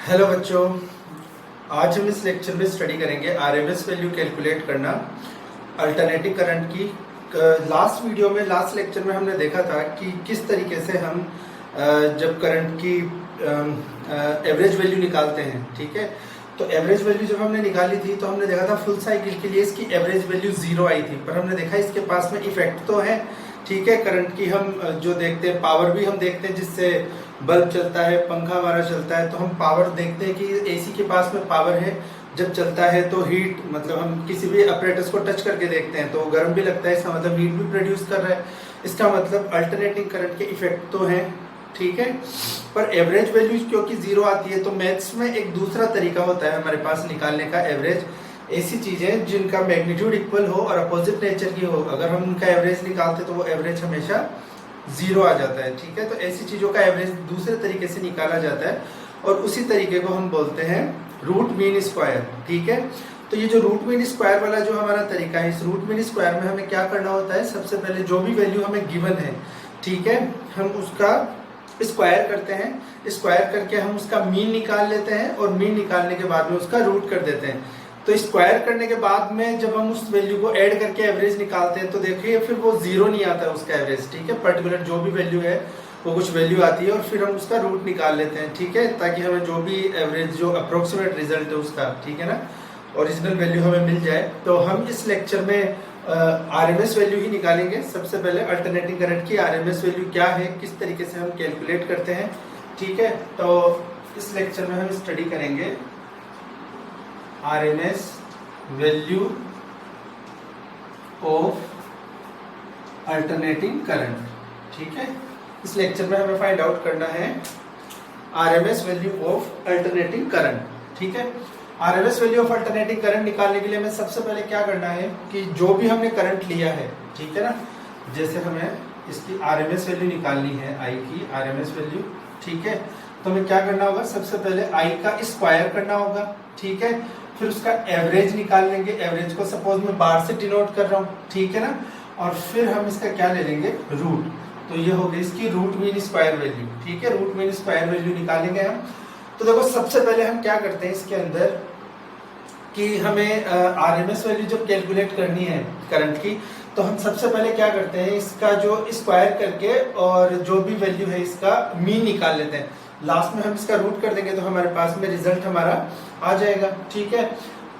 Hello बच्चों, आज हम इस लेक्चर में स्टडी करेंगे आरएमएस वैल्यू कैलकुलेट करना अल्टरनेटिंग करंट की। लास्ट लेक्चर में हमने देखा था कि किस तरीके से हम जब करंट की एवरेज वैल्यू निकालते हैं। ठीक है, तो एवरेज वैल्यू जब हमने निकाली थी तो हमने देखा था फुल साइकिल के लिए इसकी एवरेज वैल्यू 0 आई थी, पर हमने देखा इसके पास में इफेक्ट तो है। ठीक है, करंट की हम जो देखते हैं, पावर भी हम देखते हैं, जिससे बल्ब चलता है, पंखा हमारा चलता है, तो हम पावर देखते हैं कि एसी के पास में पावर है। जब चलता है तो हीट, मतलब हम किसी भी अपरेटस को टच करके देखते हैं तो गर्म भी लगता है, इसका मतलब हीट भी प्रोड्यूस कर रहा है। इसका मतलब अल्टरनेटिंग करंट के इफेक्ट तो हैं। ठीक है, पर एवरेज वैल्यू क्योंकि 0 आती है तो मैथ्स में एक दूसरा तरीका होता है हमारे पास निकालने का एवरेज। ऐसी चीजें जिनका मैग्नीट्यूड इक्वल हो और अपोजिट नेचर की हो, अगर हम उनका एवरेज निकालते तो वो एवरेज हमेशा 0 आ जाता है। ठीक है, तो ऐसी चीजों का एवरेज दूसरे तरीके से निकाला जाता है और उसी तरीके को हम बोलते हैं रूट मीन स्क्वायर। ठीक है, तो ये जो रूट मीन स्क्वायर वाला जो हमारा तरीका है, इस रूट मीन स्क्वायर में हमें क्या करना होता है, सबसे पहले जो भी वैल्यू हमें गिवन है, ठीक है, हम उसका स्क्वायर करते हैं। स्क्वायर करके हम उसका मीन निकाल लेते हैं और मीन निकालने के बाद में उसका रूट कर देते हैं। तो स्क्वायर करने के बाद में जब हम उस वैल्यू को ऐड करके एवरेज निकालते हैं तो देखिए फिर वो 0 नहीं आता है उसका एवरेज। ठीक है, पर्टिकुलर जो भी वैल्यू है वो कुछ वैल्यू आती है और फिर हम उसका रूट निकाल लेते हैं। ठीक है, ताकि हमें जो भी एवरेज, जो अप्रोक्सीमेट रिजल्ट है उसका, ठीक है ना, ओरिजिनल वैल्यू हमें मिल जाए। तो हम इस लेक्चर में आरएमएस वैल्यू ही निकालेंगे। सबसे पहले अल्टरनेटिंग करंट की आरएमएस वैल्यू क्या है, किस तरीके से हम कैलकुलेट करते हैं। ठीक है, तो इस लेक्चर में हम स्टडी करेंगे RMS value of alternating current. ठीक है, इस लेक्चर में हमें फाइंड आउट करना है RMS value of alternating current. ठीक है, RMS value of alternating current निकालने के लिए हमें सबसे पहले क्या करना है कि जो भी हमने करंट लिया है, ठीक है ना, जैसे हमें इसकी आरएमएस वैल्यू निकालनी है, आई की आरएमएस वैल्यू। ठीक है, तो हमें क्या करना होगा, सबसे पहले आई का स्क्वायर करना होगा। ठीक है, फिर उसका एवरेज निकाल लेंगे। एवरेज को सपोज मैं बार से डिनोट कर रहा हूँ, ठीक है ना, और फिर हम इसका क्या ले लेंगे, रूट। तो ये हो गई इसकी रूट मीन स्क्वायर वैल्यू। ठीक है, रूट मीन स्क्वायर वैल्यू निकालेंगे हम। तो देखो सबसे पहले हम क्या करते हैं इसके अंदर कि हमें आरएमएस वैल्यू जब कैलकुलेट करनी है करंट की, तो हम सबसे पहले क्या करते हैं, इसका जो स्क्वायर करके और जो भी वैल्यू है इसका मीन निकाल लेते हैं। लास्ट में हम इसका रूट कर देंगे तो हमारे पास में रिजल्ट हमारा आ जाएगा। ठीक है,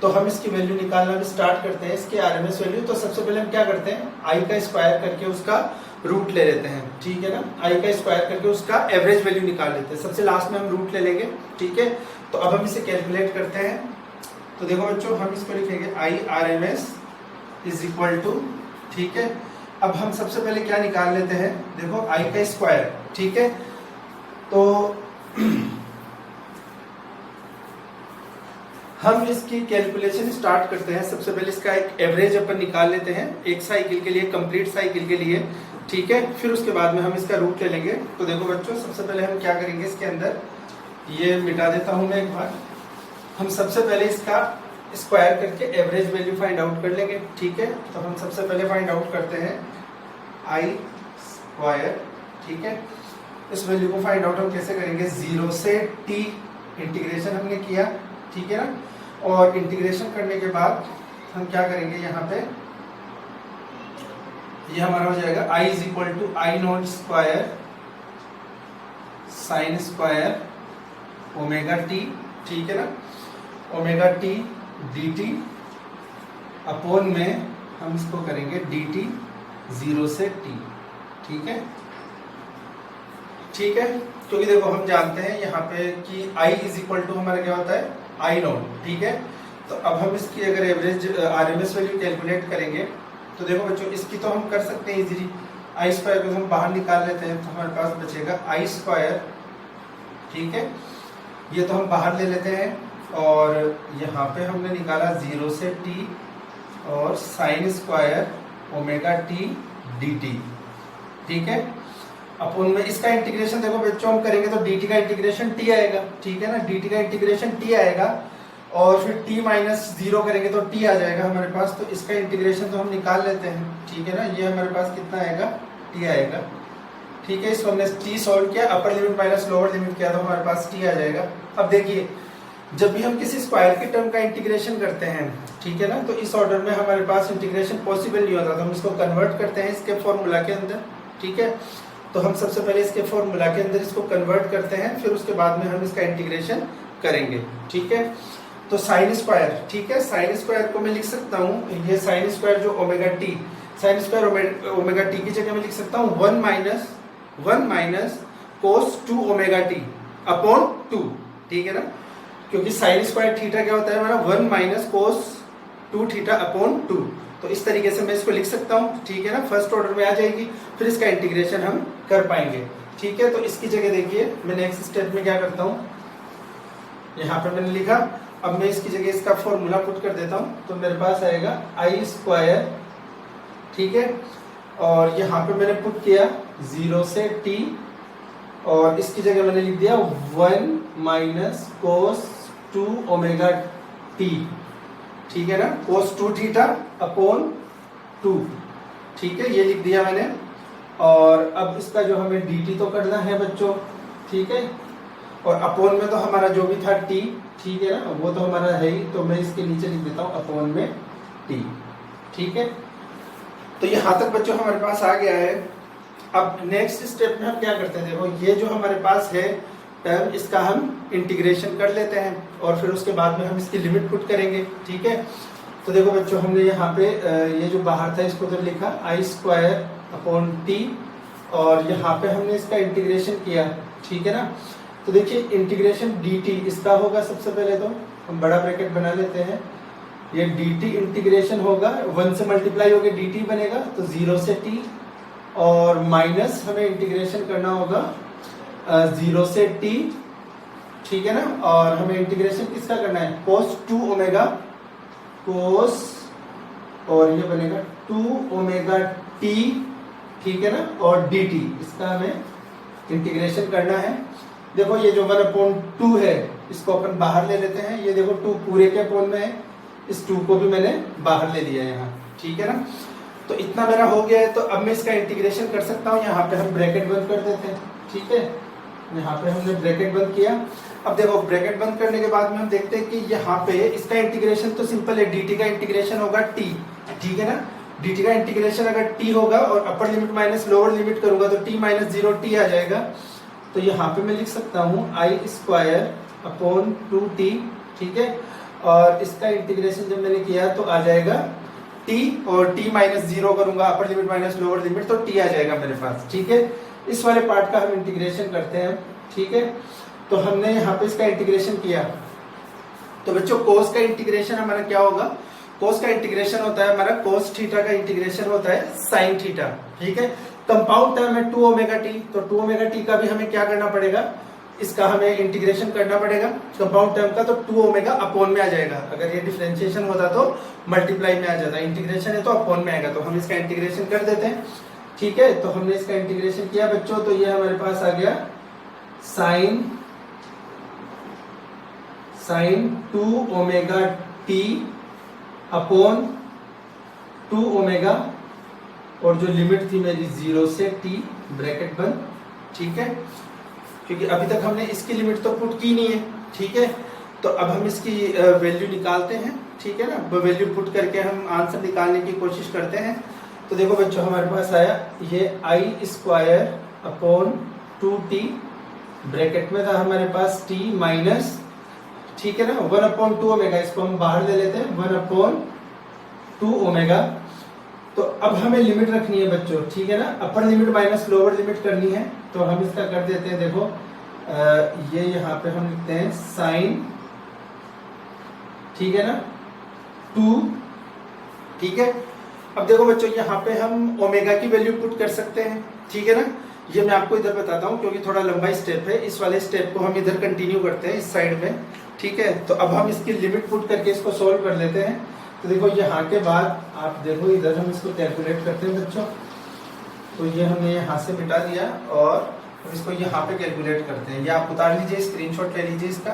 तो हम इसकी वैल्यू निकालना भी स्टार्ट करते हैं, इसकी आरएमएस वैल्यू। तो सबसे पहले हम क्या करते हैं, आई का स्क्वायर करके उसका रूट ले लेते हैं। ठीक है ना, आई का स्क्वायर करके उसका एवरेज वैल्यू निकाल लेते हैं। सबसे लास्ट में हम रूट ले लेंगे। ठीक है, तो अब हम इसे कैलकुलेट करते हैं। तो देखो बच्चों, हम इसको लिखेंगे I R M S is equal to, ठीक है, अब हम सबसे पहले क्या निकाल लेते हैं, देखो आई का स्क्वायर। ठीक है, तो हम इसकी कैलकुलेशन स्टार्ट करते हैं। सबसे पहले इसका एक एवरेज अपन निकाल लेते हैं एक साइकिल के लिए, कंप्लीट साइकिल के लिए। ठीक है, फिर उसके बाद में हम इसका रूट ले लेंगे। तो देखो बच्चों, सबसे पहले हम क्या करेंगे, इसके अंदर ये मिटा देता हूं मैं एक बार। हम सबसे पहले इसका स्क्वायर करके एवरेज वैल्यू फाइंड आउट कर लेंगे। ठीक है, तो हम सबसे पहले फाइंड आउट करते हैं आई स्क्वायर। ठीक है, इस वैल्यू को फाइंड आउट हम कैसे करेंगे, 0 से t इंटीग्रेशन हमने किया। ठीक है ना, और इंटीग्रेशन करने के बाद हम क्या करेंगे, यहाँ पे ये हमारा हो जाएगा i is equal to I not square sine square omega t. ठीक है ना, omega t d t upon में हम इसको करेंगे डी टी 0 से t। ठीक है, ठीक है, क्योंकि देखो हम जानते हैं यहाँ पे कि i इज इक्वल टू हमारा क्या होता है, आई नॉट। ठीक है, तो अब हम इसकी अगर एवरेज आरएमएस वैल्यू कैलकुलेट करेंगे तो देखो बच्चों, इसकी तो हम कर सकते हैं इजीली। आई स्क्वायर को हम बाहर निकाल लेते हैं तो हमारे पास बचेगा आई स्क्वायर। ठीक है, ये तो हम बाहर ले लेते हैं और यहाँ पे हमने निकाला 0 से t और sign square omega t d T. ठीक है, अपन में इसका इंटीग्रेशन देखो बच्चों हम करेंगे तो dt का इंटीग्रेशन t आएगा। ठीक है ना, dt का इंटीग्रेशन t आएगा और फिर t माइनस 0 करेंगे तो t आ जाएगा हमारे पास। तो इसका इंटीग्रेशन तो हम निकाल लेते हैं। ठीक है ना, ये हमारे पास कितना आएगा, t आएगा। ठीक है, इसको हमने टी सॉल्व किया, upper limit minus lower limit किया तो हमारे पास टी आ जाएगा। अब देखिए जब भी हम किसी स्क्वायर की टर्म का इंटीग्रेशन करते हैं, ठीक है ना, तो इस ऑर्डर में हमारे पास इंटीग्रेशन पॉसिबल नहीं होता, तो हम इसको कन्वर्ट करते हैं इसके फॉर्मूला के अंदर। ठीक है, तो हम सबसे पहले इसके फॉर्मूला के अंदर इसको कन्वर्ट करते हैं, फिर उसके बाद में हम इसका इंटीग्रेशन करेंगे। ठीक है, तो साइन स्क्वायर, ठीक है, साइन स्क्वायर को मैं लिख सकता हूँ, ये साइन स्क्वायर जो omega T, sign square omega T की जगह मैं लिख सकता हूँ 1 minus cos 2 omega t upon 2। ठीक है ना, क्योंकि साइन स्क्वायर थीटा क्या होता है हमारा 1 माइनस कोस 2 थीटा अपॉन 2। तो इस तरीके से मैं इसको लिख सकता हूँ। ठीक है ना, फर्स्ट ऑर्डर में आ जाएगी, फिर इसका इंटीग्रेशन हम कर पाएंगे। ठीक है, तो इसकी जगह देखिए मैं नेक्स्ट स्टेप में क्या करता हूँ, यहाँ पे मैंने लिखा, अब मैं इसकी जगह इसका फॉर्मूला पुट कर देता हूँ, तो मेरे पास आएगा आई स्क्वायर। ठीक है, और यहाँ पे मैंने पुट किया 0 से t, और इसकी जगह मैंने लिख दिया 1 माइनस कोस 2 ओमेगा टी। ठीक है ना, कोस 2 थीटा अपॉन 2। ठीक है, ये लिख दिया मैंने। और अब इसका जो हमें dt तो करना है बच्चों, ठीक है, और अपॉन में तो हमारा जो भी था t, ठीक है ना, वो तो हमारा है ही, तो मैं इसके नीचे लिख देता हूँ अपॉन में t। ठीक है, तो यहाँ तक बच्चों हमारे पास आ गया है। अब नेक्स्ट स्टेप में हम क्या करते हैं, देखो ये जो हमारे पास है टर्म, इसका हम इंटीग्रेशन कर लेते हैं और फिर उसके बाद में हम इसकी लिमिट पुट करेंगे। ठीक है, तो देखो बच्चों हमने यहाँ पे ये जो बाहर था इसको तो लिखा आई स्क्वायर अपॉन टी, और यहाँ पे हमने इसका इंटीग्रेशन किया। ठीक है ना, तो देखिए इंटीग्रेशन डी टी इसका होगा, सबसे पहले तो हम बड़ा ब्रैकेट बना लेते हैं, ये डी टी इंटीग्रेशन होगा, 1 से मल्टीप्लाई होकर डी टी बनेगा, तो 0 से t, और माइनस हमें इंटीग्रेशन करना होगा 0 से t। ठीक है ना, और हमें इंटीग्रेशन किसका करना है, कोस 2 ओमेगा कोस, और ये बनेगा 2 ओमेगा t। ठीक है ना, और dt इसका हमें इंटीग्रेशन करना है। देखो ये जो 1/2 है इसको अपन बाहर ले लेते हैं, ये देखो 2 पूरे के अपॉन में है, इस 2 को भी मैंने बाहर ले लिया यहाँ। ठीक है ना, तो इतना मेरा हो गया है, तो अब मैं इसका इंटीग्रेशन कर सकता हूँ। यहाँ पे हम ब्रैकेट बंद कर देते हैं। ठीक है, यहाँ पे हमने ब्रैकेट बंद किया। अब देखो ब्रैकेट बंद करने के बाद में हम देखते हैं कि यहाँ पे इसका इंटीग्रेशन तो सिंपल है, dt का इंटीग्रेशन होगा t। ठीक है ना, dt का इंटीग्रेशन अगर t होगा और upper limit minus lower limit करूंगा तो t माइनस 0 t आ जाएगा। तो यहाँ पे मैं लिख सकता हूँ आई स्क्वायर अपॉन 2t। ठीक है, और इसका इंटीग्रेशन जब मैंने किया तो आ जाएगा t, और t माइनस 0 करूंगा upper limit minus lower limit, तो t आ जाएगा मेरे पास। ठीक है, इस वाले पार्ट का हम इंटीग्रेशन करते हैं। ठीक है, तो हमने यहाँ पे इसका इंटीग्रेशन किया, तो बच्चों कोस का इंटीग्रेशन हमारा क्या होगा, कोस का इंटीग्रेशन होता है हमारा कोस थीटा का इंटीग्रेशन होता है साइन थीटा। ठीक है, कंपाउंड टर्म है 2 ओमेगा टी, तो 2 ओमेगा टी का भी हमें क्या करना पड़ेगा, इसका हमें इंटीग्रेशन करना पड़ेगा कंपाउंड टर्म का, तो 2 ओमेगा अपॉन में आ जाएगा। अगर ये डिफरेंशिएशन होता तो मल्टीप्लाई में आ जाता, इंटीग्रेशन है तो अपॉन में आएगा, तो हम इसका इंटीग्रेशन कर देते हैं। ठीक है, तो हमने इसका इंटीग्रेशन किया बच्चों, तो ये हमारे पास आ गया sine 2 omega t upon 2 omega, और जो लिमिट थी मेरी 0 से t, ब्रैकेट बंद। ठीक है, क्योंकि अभी तक हमने इसकी लिमिट तो पुट की नहीं है। ठीक है, तो अब हम इसकी वैल्यू निकालते हैं। ठीक है ना, वैल्यू पुट करके हम आंसर निकालने की कोशिश करते हैं। तो देखो बच्चों हमारे पास आया ये आई स्क्वायर अपॉन 2t, ब्रैकेट में था हमारे पास t माइनस, ठीक है ना, 1/2 ओमेगा, इसको हम बाहर ले लेते हैं 1/2 ओमेगा। तो अब हमें लिमिट रखनी है बच्चों। ठीक है ना, upper limit minus lower limit करनी है, तो हम इसका कर देते हैं। देखो ये यहाँ पे हम लिखते हैं साइन, ठीक है ना, 2। ठीक है, अब देखो बच्चों यहाँ पे हम ओमेगा की वैल्यू पुट कर सकते हैं। ठीक है ना, ये मैं आपको इधर बताता हूँ क्योंकि थोड़ा लंबा स्टेप है, इस वाले स्टेप को हम इधर कंटिन्यू करते हैं इस साइड में। ठीक है, तो अब हम इसकी लिमिट पुट करके इसको सोल्व कर लेते हैं। तो देखो यहाँ के बाद आप देखो इधर हम इसको कैलकुलेट करते हैं बच्चों, तो ये हमने यहाँ से मिटा दिया और इसको यहाँ पे कैलकुलेट करते हैं। ये आप उतार लीजिए, स्क्रीनशॉट ले लीजिए इसका।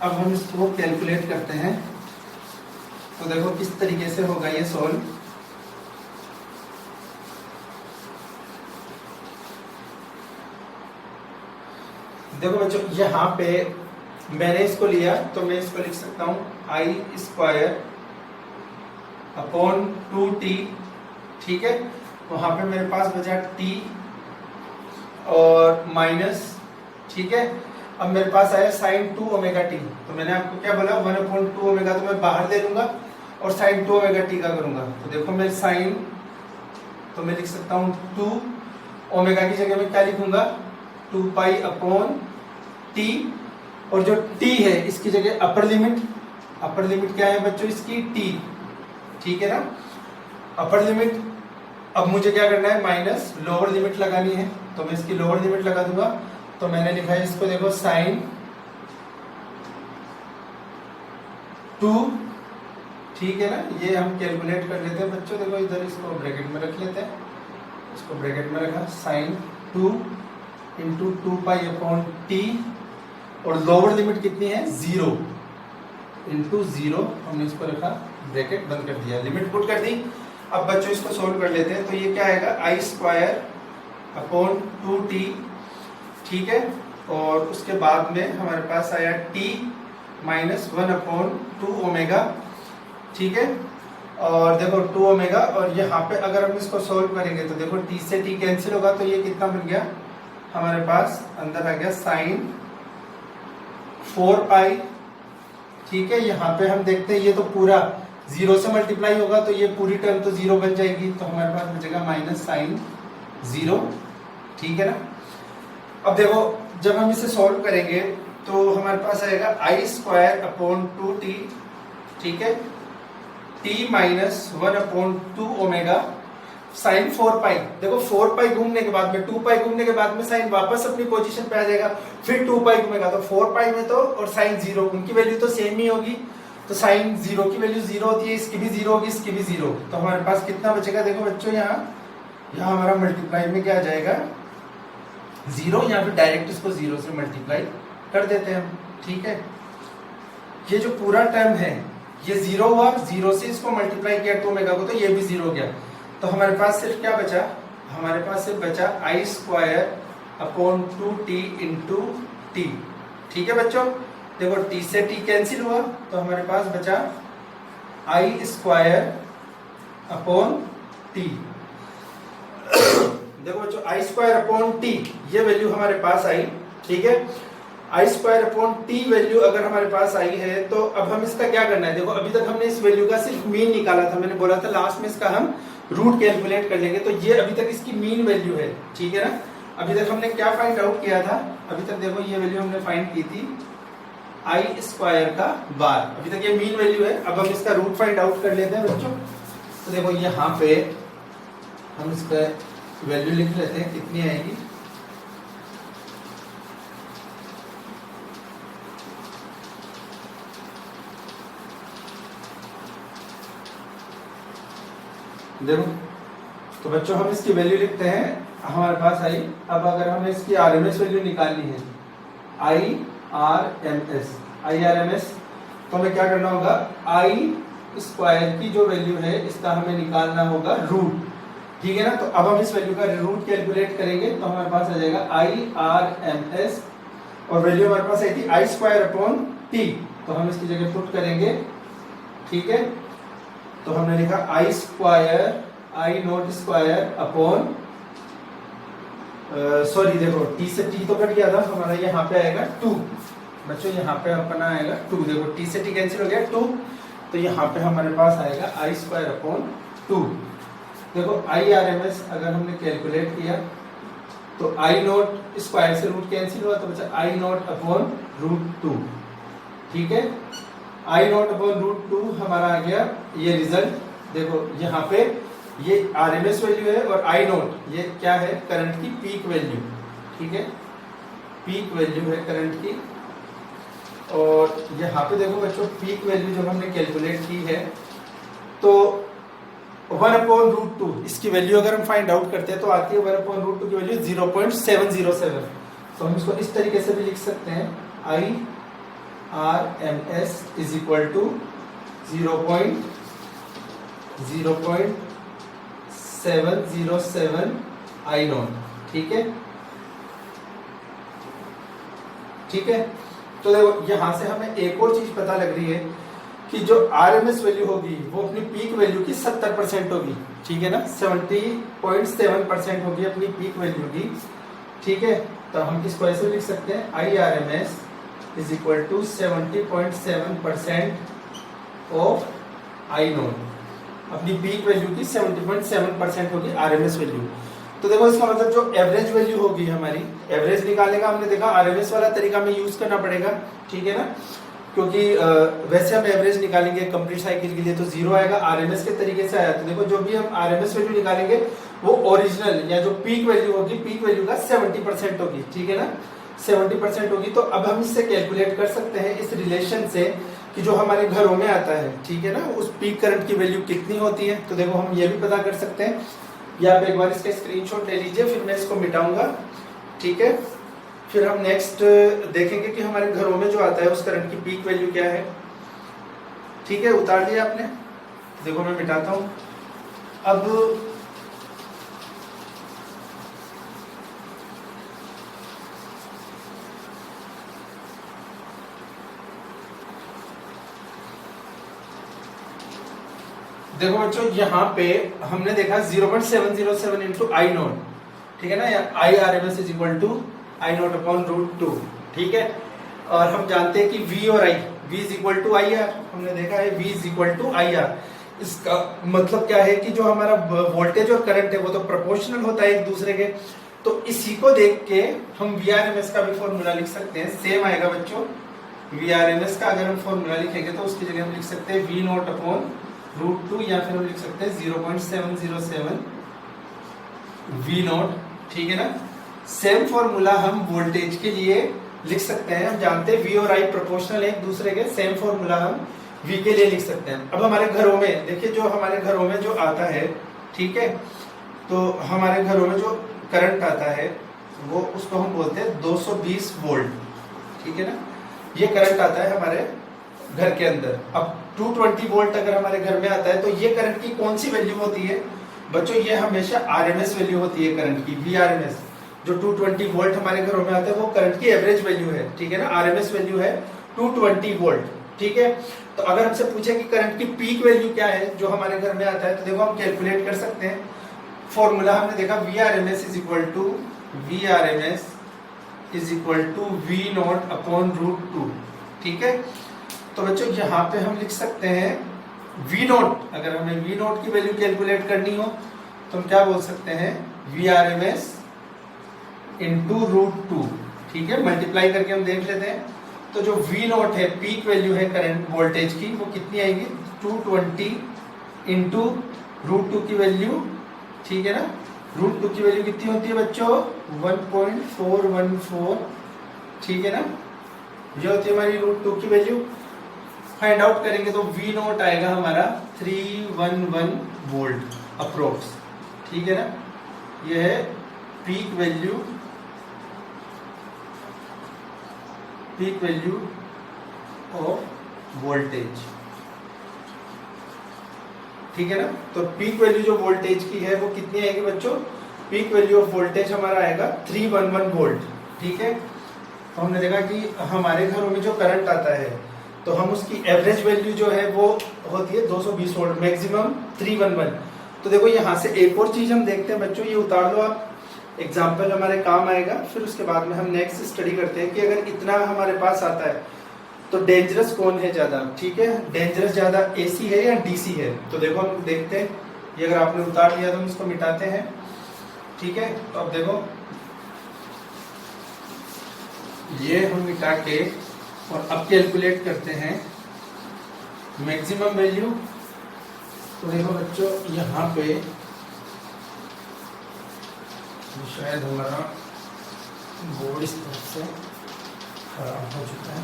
अब हम इसको कैलकुलेट करते हैं, तो देखो किस तरीके से होगा ये सॉल्व। देखो बच्चों यहाँ पे मैंने इसको लिया तो मैं इसको लिख सकता हूँ आई स्क्वायर अपॉन 2t, ठीक है। वहां पे मेरे पास बचा t और माइनस, ठीक है। अब मेरे पास आया साइन 2 ओमेगा टी, तो मैंने आपको क्या बोला 1/2 ओमेगा तो मैं बाहर ले लूंगा और साइन 2 ओमेगा टी का करूंगा। तो देखो मैं साइन, तो मैं लिख सकता हूँ 2 ओमेगा की जगह में क्या लिखूंगा 2 पाई अपॉन टी, और जो t है इसकी जगह अपर लिमिट क्या है बच्चों इसकी t, ठीक है ना। अपर लिमिट, अब मुझे क्या करना है माइनस लोअर लिमिट लगानी है, तो मैं इसकी लोअर लिमिट लगा दूंगा। तो मैंने लिखा है इसको देखो साइन 2, ठीक है ना। ये हम कैलकुलेट कर लेते हैं बच्चों, देखो इधर इसको ब्रैकेट में रख लेते हैं, इसको ब्रैकेट में रखा sine 2 into 2 pi upon t, और लोअर लिमिट कितनी है 0 इंटू 0, हमने इसको रखा ब्रैकेट बंद कर दिया, लिमिट पुट कर दी। अब बच्चों इसको सोल्व कर लेते हैं, तो ये क्या आएगा आई स्क्वायर अपॉन 2t, ठीक है। और उसके बाद में हमारे पास आया t माइनस 1/2 ओमेगा, ठीक है। और देखो 2 ओमेगा, और यहाँ पे अगर हम इसको सोल्व करेंगे तो देखो t से t कैंसिल होगा, तो ये कितना बन गया हमारे पास अंदर आ गया साइन 4 पाई, ठीक है। यहाँ पे हम देखते हैं ये तो पूरा 0 से मल्टीप्लाई होगा, तो ये पूरी टर्म तो 0 बन जाएगी, तो हमारे पास बचेगा माइनस साइन 0, ठीक है ना। अब देखो जब हम इसे सॉल्व करेंगे तो हमारे पास आएगा आई स्क्वायर अपॉन 2t, ठीक है, t माइनस 1/2 ओमेगा साइन 4 पाई। देखो 4 पाई घूमने के बाद में 2 पाई घूमने के बाद में साइन वापस अपनी पोजीशन पे आ जाएगा, फिर 2 पाई घूमेगा, तो 4 पाई में तो और साइन 0 उनकी वैल्यू तो सेम ही होगी, तो साइन 0 की वैल्यू 0 होती है, इसकी भी 0 होगी, इसकी भी 0, तो हमारे पास कितना बचेगा देखो बच्चों यहाँ हमारा मल्टीप्लाई में क्या आ जाएगा 0, यहाँ पे डायरेक्ट इसको 0 से मल्टीप्लाई कर देते हैं हम, ठीक है। ये जो पूरा टर्म है ये 0 हुआ, 0 से इसको मल्टीप्लाई किया 2 ओमेगा को, तो ये भी 0 हो गया। तो हमारे पास सिर्फ क्या बचा, हमारे पास सिर्फ बचा I square upon 2t into T, ठीक है बच्चों। देखो t से t कैंसिल हुआ, तो हमारे पास बचा आई स्क्वायर अपॉन टी। देखो बच्चों आई स्क्वायर अपॉन टी ये वैल्यू हमारे पास आई, ठीक है। आई स्क्वायर अपॉन टी वैल्यू अगर हमारे पास आई है, तो अब हम इसका क्या करना है, देखो अभी तक हमने इस वैल्यू का सिर्फ मीन निकाला था, मैंने बोला था लास्ट में इसका हम रूट कैलकुलेट कर लेंगे, तो ये अभी तक इसकी मीन वैल्यू है, ठीक है ना। अभी तक हमने क्या फाइंड आउट किया था, अभी तक देखो ये वैल्यू हमने फाइंड की थी आई स्क्वायर का बार, अभी तक ये मीन वैल्यू है। अब हम इसका रूट फाइंड आउट कर लेते हैं बच्चों, तो देखो यहाँ पे हम इसका वैल्यू लिख लेते हैं कितनी आएगी, देखो तो बच्चों हम इसकी वैल्यू लिखते हैं, हमारे पास आई। अब अगर हमें इसकी आरएमएस वैल्यू निकालनी है आईआरएमएस, तो हमें क्या करना होगा आई स्क्वायर की जो वैल्यू है इसका हमें निकालना होगा रूट, ठीक है ना। तो अब हम इस वैल्यू का रूट कैलकुलेट करेंगे, तो हमारे पास आ जाएगा आईआरएमएस, और वैल्यू हमारे पास आई थी आई स्क्वायर अपॉन टी, तो हम इसकी जगह पुट करेंगे, ठीक है। तो हमने लिखा I square I not square upon sorry देखो टी से टी तो कट गया था हमारा, यहाँ पे आएगा 2 बच्चों, यहाँ पे अपना आएगा 2, देखो टी से टी कैंसिल हो गया 2, तो यहाँ पे हमारे पास आएगा आई स्क्वायर अपॉन 2। देखो आई आर एम एस अगर हमने कैलकुलेट किया तो आई नॉट स्क्वायर से रूट कैंसिल हुआ, तो बचा आई नॉट अपॉन रूट 2, ठीक है। आई नॉट अपॉन रूट 2 हमारा आ गया ये रिजल्ट। देखो यहाँ पे ये आरएमएस वैल्यू है और आई नॉट ये क्या है करंट की पीक वैल्यू, ठीक है, पीक वैल्यू है करंट की। और यहाँ पे देखो बच्चों पीक वैल्यू जब हमने कैलकुलेट की है तो 1/√2 इसकी वैल्यू अगर हम फाइंड आउट करते हैं तो आती है 1/√2 की वैल्यू 0.707। तो हम इसको इस तरीके से भी लिख सकते हैं I R M S is equal to 0.707 I naught, ठीक है। ठीक है। तो देखो यहाँ से हमें एक और चीज पता लग रही है कि जो आरएमएस वैल्यू होगी वो अपनी पीक वैल्यू की 70% होगी, ठीक है ना, 70.7% होगी अपनी पीक वैल्यू की, ठीक है। तो हम इसको ऐसे लिख सकते हैं I R M S is equal to 70.7% of I naught, अपनी पीक वैल्यू की 70.7% होगी आरएमएस वैल्यू। तो देखो इसका मतलब जो एवरेज वैल्यू होगी हमारी, एवरेज निकालने का हमने देखा आरएमएस वाला तरीका में यूज करना पड़ेगा, ठीक है ना, क्योंकि वैसे हम एवरेज निकालेंगे कंप्लीट साइकिल के लिए तो जीरो आएगा, आरएमएस के तरीके से आया। तो देखो जो भी हम आरएमएस वैल्यू निकालेंगे वो ओरिजिनल या जो पीक वैल्यू होगी, पीक वैल्यू का 70% होगी, ठीक है ना, 70% होगी। तो अब हम इससे कैलकुलेट कर सकते हैं इस रिलेशन से कि जो हमारे घरों में आता है, ठीक है ना, उस पीक करंट की वैल्यू कितनी होती है। तो देखो हम ये भी पता कर सकते हैं, या आप एक बार इसका स्क्रीनशॉट ले लीजिए, फिर मैं इसको मिटाऊंगा, ठीक है। फिर हम नेक्स्ट देखेंगे कि हमारे घरों में जो आता है उस करंट की पीक वैल्यू क्या है, ठीक है। उतार लिया आपने, देखो मैं मिटाता हूं। अब देखो बच्चों यहाँ पे हमने देखा 0.707 इंटू आई नोट, ठीक है ना, या I R M S is equal to I naught upon root 2, ठीक है। और हम जानते हैं कि V और I, V is equal to I R, हमने देखा है V is equal to I R. इसका मतलब क्या है कि जो हमारा वोल्टेज और करंट है वो तो प्रोपोर्शनल होता है एक दूसरे के। तो इसी को देख के हम VRMS का भी फॉर्मूला लिख सकते हैं, सेम आएगा बच्चों। VRMS का अगर हम फॉर्मूला लिखेंगे तो उसकी जगह हम लिख सकते हैं V नोट अपॉन रूट 2, या फिर हम लिख सकते हैं 0.707 V नोट, ठीक है ना। सेम फॉर्मूला हम वोल्टेज के लिए लिख सकते हैं, हम जानते हैं V और I प्रोपोर्शनल है एक दूसरे के, सेम फॉर्मूला हम V के लिए लिख सकते हैं। अब हमारे घरों में देखिए, जो हमारे घरों में जो आता है, ठीक है, तो हमारे घरों में जो करंट आता है वो उसको हम बोलते हैं 220 वोल्ट, ठीक है ना, ये करंट आता है हमारे घर के अंदर। अब 220 वोल्ट अगर हमारे घर में आता है तो ये करंट की कौन सी वैल्यू होती है बच्चों, ये हमेशा आरएमएस वैल्यू होती है करंट की, VRMS। जो 220 वोल्ट हमारे घरों में आता है वो करंट की एवरेज वैल्यू है, ठीक है ना, आरएमएस वैल्यू है 220 वोल्ट, ठीक है। तो अगर हमसे पूछे कि करंट की पीक वैल्यू क्या है जो हमारे घर में आता है, तो देखो हम कैलकुलेट कर सकते हैं। फॉर्मूला हमने देखा VRMS is equal to V naught upon root 2, ठीक है। तो बच्चों यहाँ पे हम लिख सकते हैं V नोट, अगर हमें V नोट की वैल्यू कैलकुलेट करनी हो तो हम क्या बोल सकते हैं, VRMS इंटू रूट 2, ठीक है, मल्टीप्लाई करके हम देख लेते हैं। तो जो V नोट है, पीक वैल्यू है करंट वोल्टेज की, वो कितनी आएगी, 220 इंटू रूट 2 की वैल्यू, ठीक है ना। रूट 2 की वैल्यू कितनी होती है बच्चों, 1.414, ठीक है ना, ये होती है हमारी रूट 2 की वैल्यू। फाइंड आउट करेंगे तो V नोट आएगा हमारा 311 वोल्ट अप्रोक्स, ठीक है ना। यह है पीक वैल्यू ऑफ वोल्टेज, ठीक है ना। तो पीक वैल्यू जो वोल्टेज की है वो कितनी आएगी बच्चों, पीक वैल्यू ऑफ वोल्टेज हमारा आएगा 311 वोल्ट, ठीक है। तो हमने देखा कि हमारे घरों में जो करंट आता है तो हम उसकी एवरेज वैल्यू जो है वो होती है 220 वोल्ट, मैक्सिमम 311। तो देखो यहाँ से एक और चीज हम देखते हैं बच्चों, ये उतार लो आप, एग्जाम्पल हमारे काम आएगा। फिर उसके बाद में हम नेक्स्ट स्टडी करते हैं कि अगर इतना हमारे पास आता है तो डेंजरस कौन है ज्यादा, ठीक है, डेंजरस ज्यादा AC है या DC है। तो देखो हम देखते हैं, ये अगर आपने उतार लिया तो हम इसको मिटाते हैं, ठीक है। तो अब देखो ये हम मिटा के और अब कैलकुलेट करते हैं मैक्सिमम वैल्यू। तो देखो बच्चों यहाँ पे शायद हमारा बोर्ड इस तरफ से खराब हो चुका है,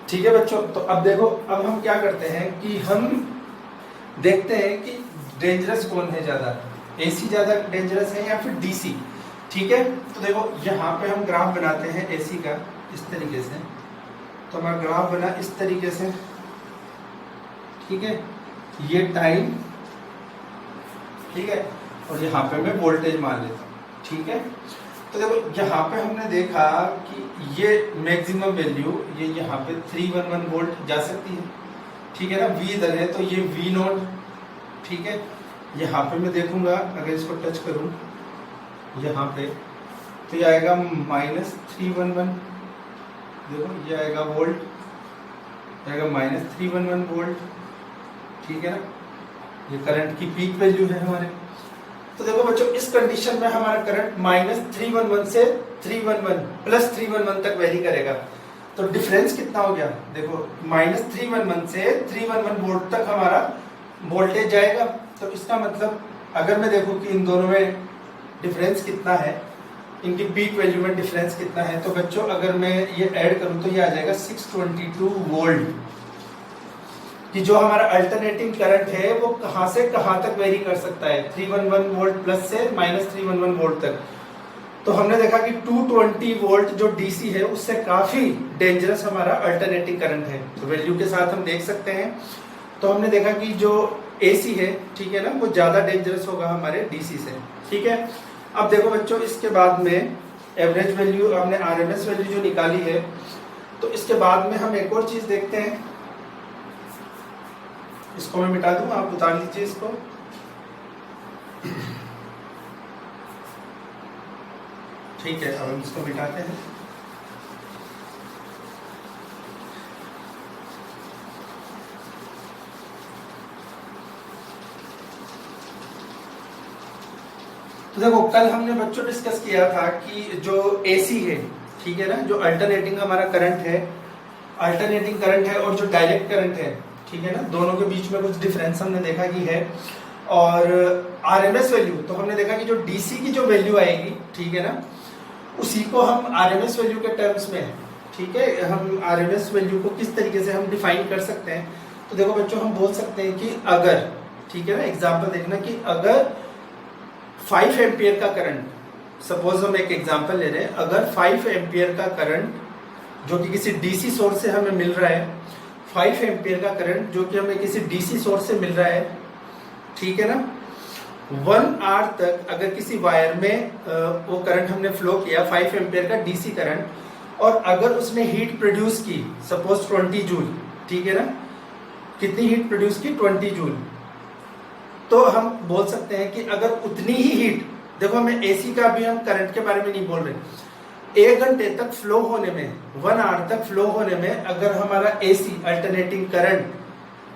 ठीक है बच्चों। तो अब देखो, अब हम क्या करते हैं कि हम देखते हैं कि डेंजरस कौन है ज्यादा, AC ज्यादा डेंजरस है या फिर DC, ठीक है। तो देखो यहाँ पे हम ग्राफ बनाते हैं AC का इस तरीके से। तो हमारा ग्राफ बना इस तरीके से, ठीक है, ये टाइम, ठीक है, और यहाँ पे मैं वोल्टेज मान लेता हूँ। ठीक है, तो देखो यहाँ पे हमने देखा कि ये मैक्सिमम वैल्यू ये यहाँ पे 311 वोल्ट जा सकती है। ठीक है ना, V इधर है तो ये V नॉट। ठीक है, यहाँ पे मैं देखूंगा अगर इसको टच करूं यहाँ पे तो ये आएगा -311। देखो ये आएगा वोल्ट, आएगा -311 वोल्ट। ठीक है ना, ये करंट की पीक वैल्यू है हमारे। तो देखो बच्चों, इस कंडीशन में हमारा करंट -311 से 311 +311 तक वेरी करेगा। तो डिफरेंस कितना हो गया, देखो -311 से 311 वोल्ट तक हमारा वोल्टेज जाएगा। तो इसका मतलब अगर मैं देखूं कि इन दोनों में डिफरेंस कितना है, इनकी पीक वैल्यू में डिफरेंस कितना है, तो बच्चों अगर मैं ये ऐड करूं तो ये आ जाएगा 622 वोल्ट। कि जो हमारा अल्टरनेटिंग करंट है वो कहां से कहां तक वेरी कर सकता है, 311 वोल्ट प्लस से -311 वोल्ट तक। तो हमने देखा कि 220 वोल्ट जो डीसी है उससे काफी डेंजरस हमारा अल्टरनेटिंग करंट है। तो वैल्यू के साथ हम देख सकते हैं। तो हमने देखा कि जो एसी है, ठीक है ना, वो ज्यादा डेंजरस होगा हमारे डीसी से। ठीक है, अब देखो बच्चों, इसके बाद में एवरेज वैल्यू हमने आरएमएस वैल्यू जो निकाली है, तो इसके बाद में हम एक और चीज देखते हैं। इसको मैं मिटा दूं, आप उतार लीजिए इसको। ठीक है, अब हम इसको मिटाते हैं। तो देखो, कल हमने बच्चों डिस्कस किया था कि जो एसी है, ठीक है ना, जो अल्टरनेटिंग हमारा करंट है, अल्टरनेटिंग करंट है और जो डायरेक्ट करंट है, ठीक है ना, दोनों के बीच में कुछ डिफरेंस हमने देखा कि है। और आरएमएस वैल्यू तो हमने देखा कि जो डीसी की जो वैल्यू आएगी, ठीक है ना, उसी को हम आरएमएस वैल्यू के टर्म्स में, ठीक है, हम आरएमएस वैल्यू को किस तरीके से हम डिफाइन कर सकते हैं। तो देखो बच्चों, हम बोल सकते हैं कि अगर, ठीक है ना, एग्जांपल देखना कि अगर 5 एम्पियर का करंट, सपोज हम एक एग्जांपल ले रहे हैं, अगर 5 एम्पियर का करंट जो कि किसी डीसी सोर्स से हमें मिल रहा है, 5 एम्पियर का करंट जो कि हमें किसी डीसी सोर्स से मिल रहा है, ठीक है ना, 1 आवर तक अगर किसी वायर में वो करंट हमने फ्लो किया, 5 एम्पियर का डीसी करंट, और अगर उसने हीट प्रोड्यूस की, सपोज 20 जूल, ठीक है ना, कितनी हीट प्रोड्यूस की, 20 जूल, तो हम बोल सकते हैं कि अगर उतनी ही हीट, देखो हमें एसी का भी हम करंट के बारे में नहीं बोल रहे, 1 घंटे तक फ्लो होने में, 1 आवर तक फ्लो होने में अगर हमारा एसी अल्टरनेटिंग करंट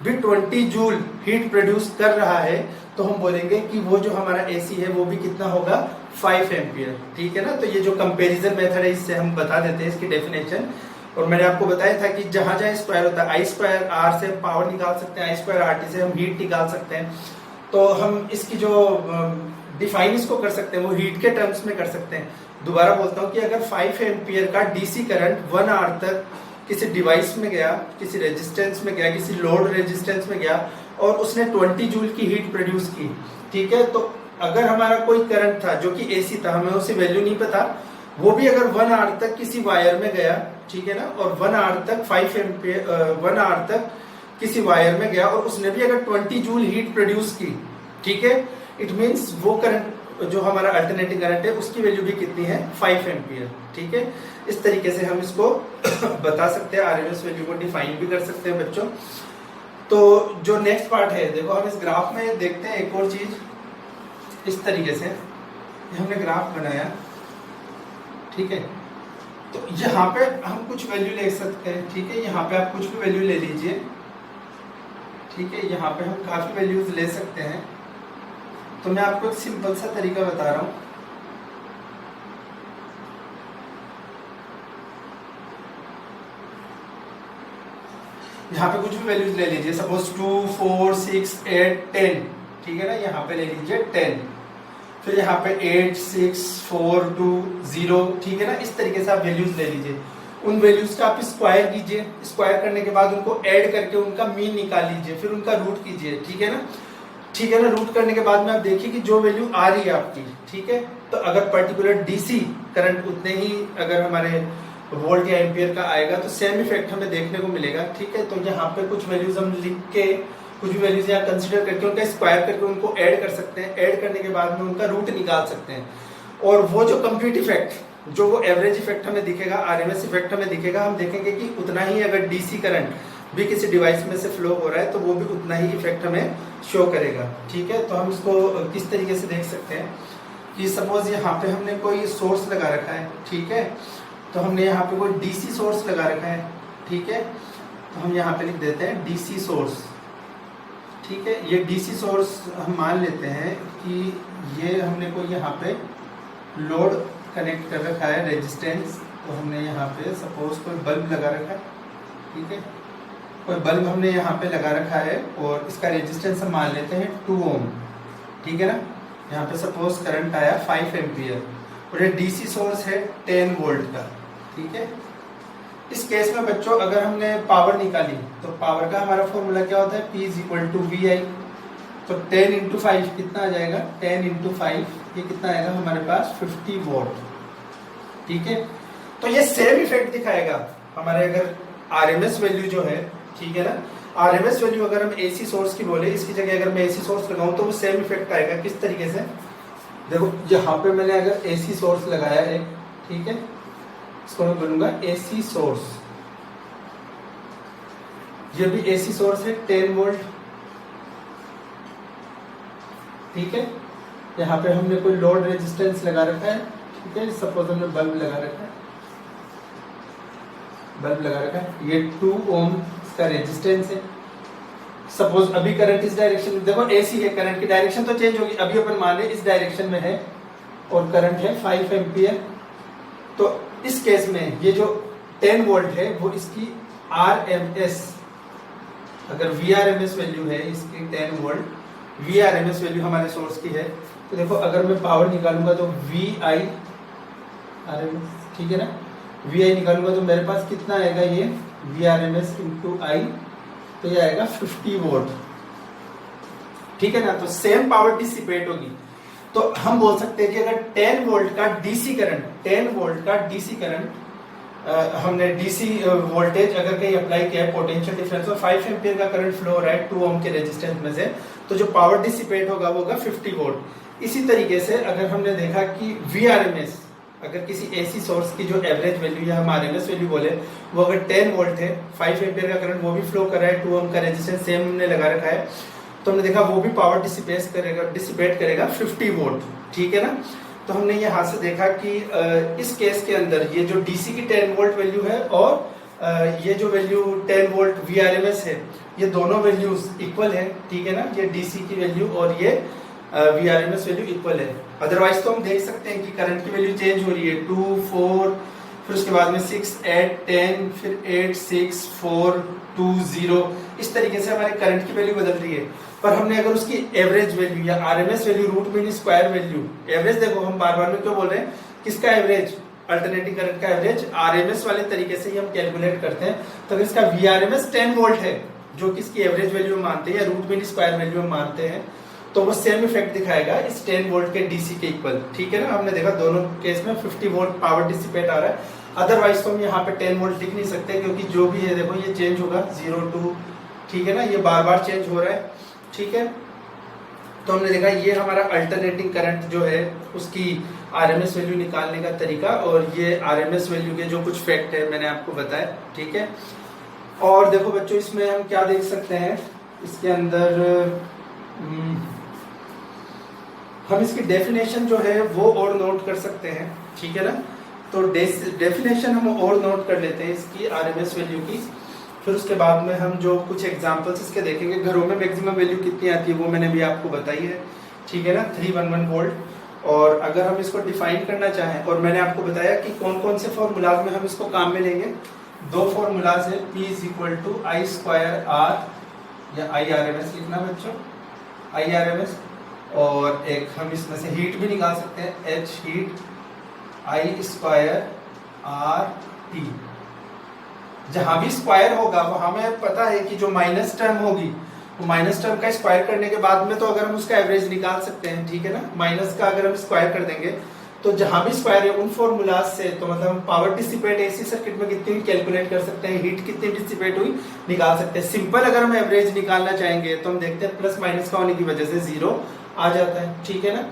भी 20 जूल हीट प्रोड्यूस कर रहा है, तो हम बोलेंगे कि वो जो हमारा एसी है वो भी कितना होगा, 5 एम्पियर। ठीक है ना, तो ये जो कंपैरिजन मेथड है इससे हम बता देते हैं इसकी डेफिनेशन। और मैंने आपको बताया था कि जहां जहां स्क्वायर होता है, आई स्क्वायर आर से पावर निकाल सकते हैं, आई स्क्वायर आर टी से हम हीट निकाल सकते हैं। तो हम इसकी जो डिफाइन इसको कर सकते हैं वो हीट के टर्म्स में कर सकते हैं। दोबारा बोलता हूँ कि अगर 5 एम्पियर का डीसी करंट 1 आवर तक किसी डिवाइस में गया, किसी रेजिस्टेंस में गया, किसी लोड रेजिस्टेंस में गया और उसने 20 जूल की हीट प्रोड्यूस की, ठीक है, तो अगर हमारा कोई करंट था जो कि एसी था, हमें उसकी वैल्यू नहीं पता, वो भी अगर 1 आवर तक किसी वायर में गया, ठीक है ना, और 1 आवर तक 5 एम्पियर 1 आवर तक किसी वायर में गया और उसने भी अगर 20 जूल हीट प्रोड्यूस की, ठीक है, इट मींस वो करंट जो हमारा अल्टरनेटिंग करंट है उसकी वैल्यू भी कितनी है, 5 एम्पियर। ठीक है, इस तरीके से हम इसको बता सकते हैं, आरएमएस वैल्यू को डिफाइन भी कर सकते हैं बच्चों। तो जो नेक्स्ट पार्ट है, देखो हम इस ग्राफ में देखते हैं एक और चीज, इस तरीके से हमने ग्राफ बनाया, ठीक है, तो यहाँ पे हम कुछ वैल्यू ले सकते हैं, ठीक है, यहाँ पे आप कुछ भी वैल्यू ले लीजिए, ठीक है, यहाँ पे हम काफी वैल्यूज ले सकते हैं। तो मैं आपको एक सिंपल सा तरीका बता रहा हूं, यहाँ पे कुछ भी वैल्यूज ले लीजिए, सपोज 2, 4, 6, 8, 10, ठीक है ना, यहाँ पे ले लीजिए 10, फिर यहाँ पे 8, 6, 4, 2, 0, ठीक है ना, इस तरीके से आप वैल्यूज ले लीजिए। उन वैल्यूज का आप स्क्वायर कीजिए, स्क्वायर करने के बाद उनको ऐड करके उनका मीन निकाल लीजिए, फिर उनका रूट कीजिए, ठीक है ना, ठीक है ना। रूट करने के बाद में आप देखिए कि जो वैल्यू आ रही है आपकी, ठीक है, तो अगर पर्टिकुलर डीसी करंट उतने ही अगर हमारे वोल्ट या एम्पियर का आएगा तो सेम इफेक्ट हमें देखने को मिलेगा। ठीक है, तो यहाँ पे कुछ वैल्यूज हम लिख के, कुछ भी वैल्यूज यहाँ कंसिडर करके उनका स्क्वायर करके उनको ऐड कर सकते हैं। ऐड करने के बाद में उनका रूट निकाल सकते हैं, और वो जो कंप्लीट इफेक्ट, जो वो एवरेज इफेक्ट हमें दिखेगा, आरएमएस इफेक्ट हमें दिखेगा, हम देखेंगे कि उतना ही अगर डीसी करंट भी किसी डिवाइस में से फ्लो हो रहा है तो वो भी उतना ही इफेक्ट हमें शो करेगा। ठीक है, तो हम इसको किस तरीके से देख सकते हैं कि सपोज यहाँ पे हमने कोई सोर्स लगा रखा है। ठीक है, तो हमने यहाँ पे कोई डीसी सोर्स लगा रखा है। ठीक है, तो हम यहाँ पे लिख देते हैं डीसी सोर्स। ठीक है, ये डीसी सोर्स हम मान लेते हैं कि ये हमने कोई यहाँ पे लोड कनेक्ट कर रखा है, रेजिस्टेंस। तो हमने यहाँ पे सपोज कोई बल्ब लगा रखा है। ठीक है, कोई बल्ब हमने यहाँ पे लगा रखा है और इसका रेजिस्टेंस हम मान लेते हैं 2 ओम। ठीक है ना, यहाँ पे सपोज करंट आया 5 एम्पियर और ये डीसी सोर्स है 10 वोल्ट का। ठीक है, इस केस में बच्चों अगर हमने पावर निकाली तो पावर का हमारा फॉर्मूला क्या होता है, P = VI। तो 10 × 5 कितना आ जाएगा, 10 × 5 ये कितना आएगा हमारे पास 50 वोल्ट। ठीक है, तो ये सेम इफेक्ट दिखाएगा हमारे अगर आरएमएस वैल्यू जो है। ठीक है ना, आरएमएस वैल्यू अगर हम एसी सोर्स की बोले, इसकी जगह अगर मैं एसी सोर्स लगाऊं तो वो सेम इफेक्ट आएगा। किस तरीके से, देखो यहाँ पे मैंने अगर एसी सोर्स लगाया है, ठीक है, इसको मैं बोलूंगा एसी सोर्स। ये भी एसी सोर्स है 10 वोल्ट। ठीक है, यहाँ पे हमने कोई लोड रेजिस्टेंस लगा रखा है। ठीक है, सपोज हमने बल्ब लगा रखा है, बल्ब लगा रखा है, ये 2 ओम का रेजिस्टेंस है। सपोज अभी करंट इस डायरेक्शन में, देखो एसी है, करंट की डायरेक्शन तो चेंज होगी। अभी अपन मान रहे इस डायरेक्शन में है और करंट है 5 एम्पियर। तो इस केस में ये जो 10 वोल्ट है वो इसकी आरएमएस, अगर वीआरएमएस वैल्यू है इसकी 10 वोल्ट वीआरएमएस वैल्यू हमारे सोर्स की है। तो देखो अगर मैं पावर निकालूंगा तो वी आई आरएमएस, ठीक है ना, वी आई निकालूंगा तो मेरे पास कितना आएगा, ये V R M S into I, तो ये आएगा 50 वोल्ट। ठीक है ना, तो सेम पावर डिसिपेट होगी। तो हम बोल सकते हैं कि अगर 10 वोल्ट का डीसी करंट, 10 वोल्ट का डीसी करंट हमने डीसी वोल्टेज अगर कहीं अप्लाई किया है, पोटेंशियल डिफरेंस और 5 एम्पियर का करंट फ्लो हो रहा है 2 ओम के रेजिस्टेंस में से, तो जो पावर डिसिपेट होगा वो होगा 50 वोल्ट। इसी तरीके से अगर हमने देखा कि वीआरएमएस, अगर किसी एसी सोर्स की जो एवरेज वैल्यू या हम आरएमएस वैल्यू बोले वो अगर 10 वोल्ट है, 5 एम्पियर का करंट वो भी फ्लो कर रहा है, 2 ओम का रेजिस्टेंस सेम हमने लगा रखा है, तो हमने देखा वो भी पावर डिसिपेट करेगा 50 वोल्ट। ठीक है ना, तो हमने यहाँ से देखा कि इस केस के अंदर ये जो डीसी की 10 वोल्ट वैल्यू है और ये जो वैल्यू 10 वोल्ट वीआरएमएस है, ये दोनों वैल्यूज इक्वल है। ठीक है ना, ये डीसी की वैल्यू और ये वीआरएमएस वैल्यू इक्वल है। अदरवाइज तो हम देख सकते हैं कि करंट की वैल्यू चेंज हो रही है, 2 4 फिर उसके बाद में 6 8 10 फिर 8 6 4 2 0, इस तरीके से हमारे करंट की वैल्यू बदल रही है। पर हमने अगर उसकी एवरेज वैल्यू या RMS value root mean square value, average देखो हम बार बार में क्यों बोल रहे हैं, किसका एवरेज, अल्टरनेटिंग करंट का एवरेज आरएमएस वाले तरीके से ही हम कैलकुलेट करते हैं। तो अगर इसका वीआरएमएस 10 वोल्ट है जो कि इसकी एवरेज वैल्यू हम मानते हैं या रूट मीन स्क्वायर वैल्यू हम मानते हैं, तो वो सेम इफेक्ट दिखाएगा इस 10 वोल्ट के डीसी के इक्वल। ठीक है ना, हमने देखा दोनों केस में 50 वोल्ट पावर डिसिपेट आ रहा है। अदरवाइज तो हम यहाँ पे 10 वोल्ट लिख नहीं सकते क्योंकि जो भी है देखो ये चेंज होगा 0 2, ठीक है ना, ये बार बार चेंज हो रहा है। ठीक है, तो हमने देखा ये हमारा अल्टरनेटिंग करंट जो है उसकी आरएमएस वैल्यू निकालने का तरीका, और ये आरएमएस वैल्यू के जो कुछ फैक्ट है मैंने आपको बताया। ठीक है, और देखो बच्चों इसमें हम क्या देख सकते हैं, इसके अंदर हम इसकी डेफिनेशन जो है वो और नोट कर सकते हैं। ठीक है ना, तो डेफिनेशन हम और नोट कर लेते हैं इसकी आरएमएस वैल्यू की, फिर उसके बाद में हम जो कुछ एग्जांपल्स इसके देखेंगे। घरों में मैक्सिमम वैल्यू कितनी आती है वो मैंने भी आपको बताई है। ठीक है ना, 311 वोल्ट। और अगर हम इसको डिफाइन करना चाहें, और मैंने आपको बताया कि कौन कौन से फॉर्मूलाज में हम इसको काम में लेंगे। 2 फॉर्मूलाज है, P = I²R या IRMS लिखना बच्चों, IRMS, और एक हम इसमें से हीट भी निकाल सकते हैं, H हीट I²RT। जहां भी स्क्वायर होगा वहां हमें पता है कि जो माइनस टर्म होगी वो माइनस टर्म का स्क्वायर करने के बाद में तो अगर हम उसका एवरेज निकाल सकते हैं। ठीक है ना, माइनस का अगर हम स्क्वायर कर देंगे तो जहां भी स्क्वायर है उन फॉर्मूलाज से, तो मतलब हम पावर डिसिपेट एसी सर्किट में कितनी कैलकुलेट कर सकते हैं, हीट कितनी डिसिपेट हुई निकाल सकते हैं। सिंपल अगर हम एवरेज निकालना चाहेंगे तो हम देखते हैं प्लस माइनस का होने की वजह से जीरो आ जाता है, ठीक है ना।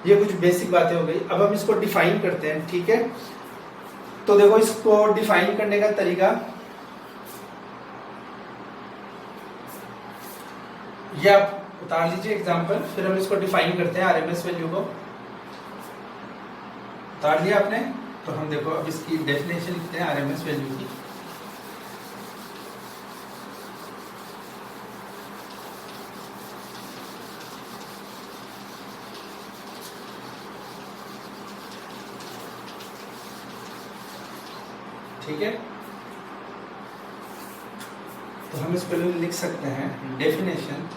ये कुछ बेसिक बातें हो गई। अब हम इसको डिफाइन करते हैं, ठीक है। तो देखो इसको डिफाइन करने का तरीका, ये आप उतार लीजिए एग्जांपल, फिर हम इसको डिफाइन करते हैं। आरएमएस वैल्यू को उतार लिया आपने, तो हम देखो अब इसकी डेफिनेशन लिखते हैं आरएमएस वैल्यू की। ठीक है, तो हम इस पर लिख सकते हैं डेफिनेशन।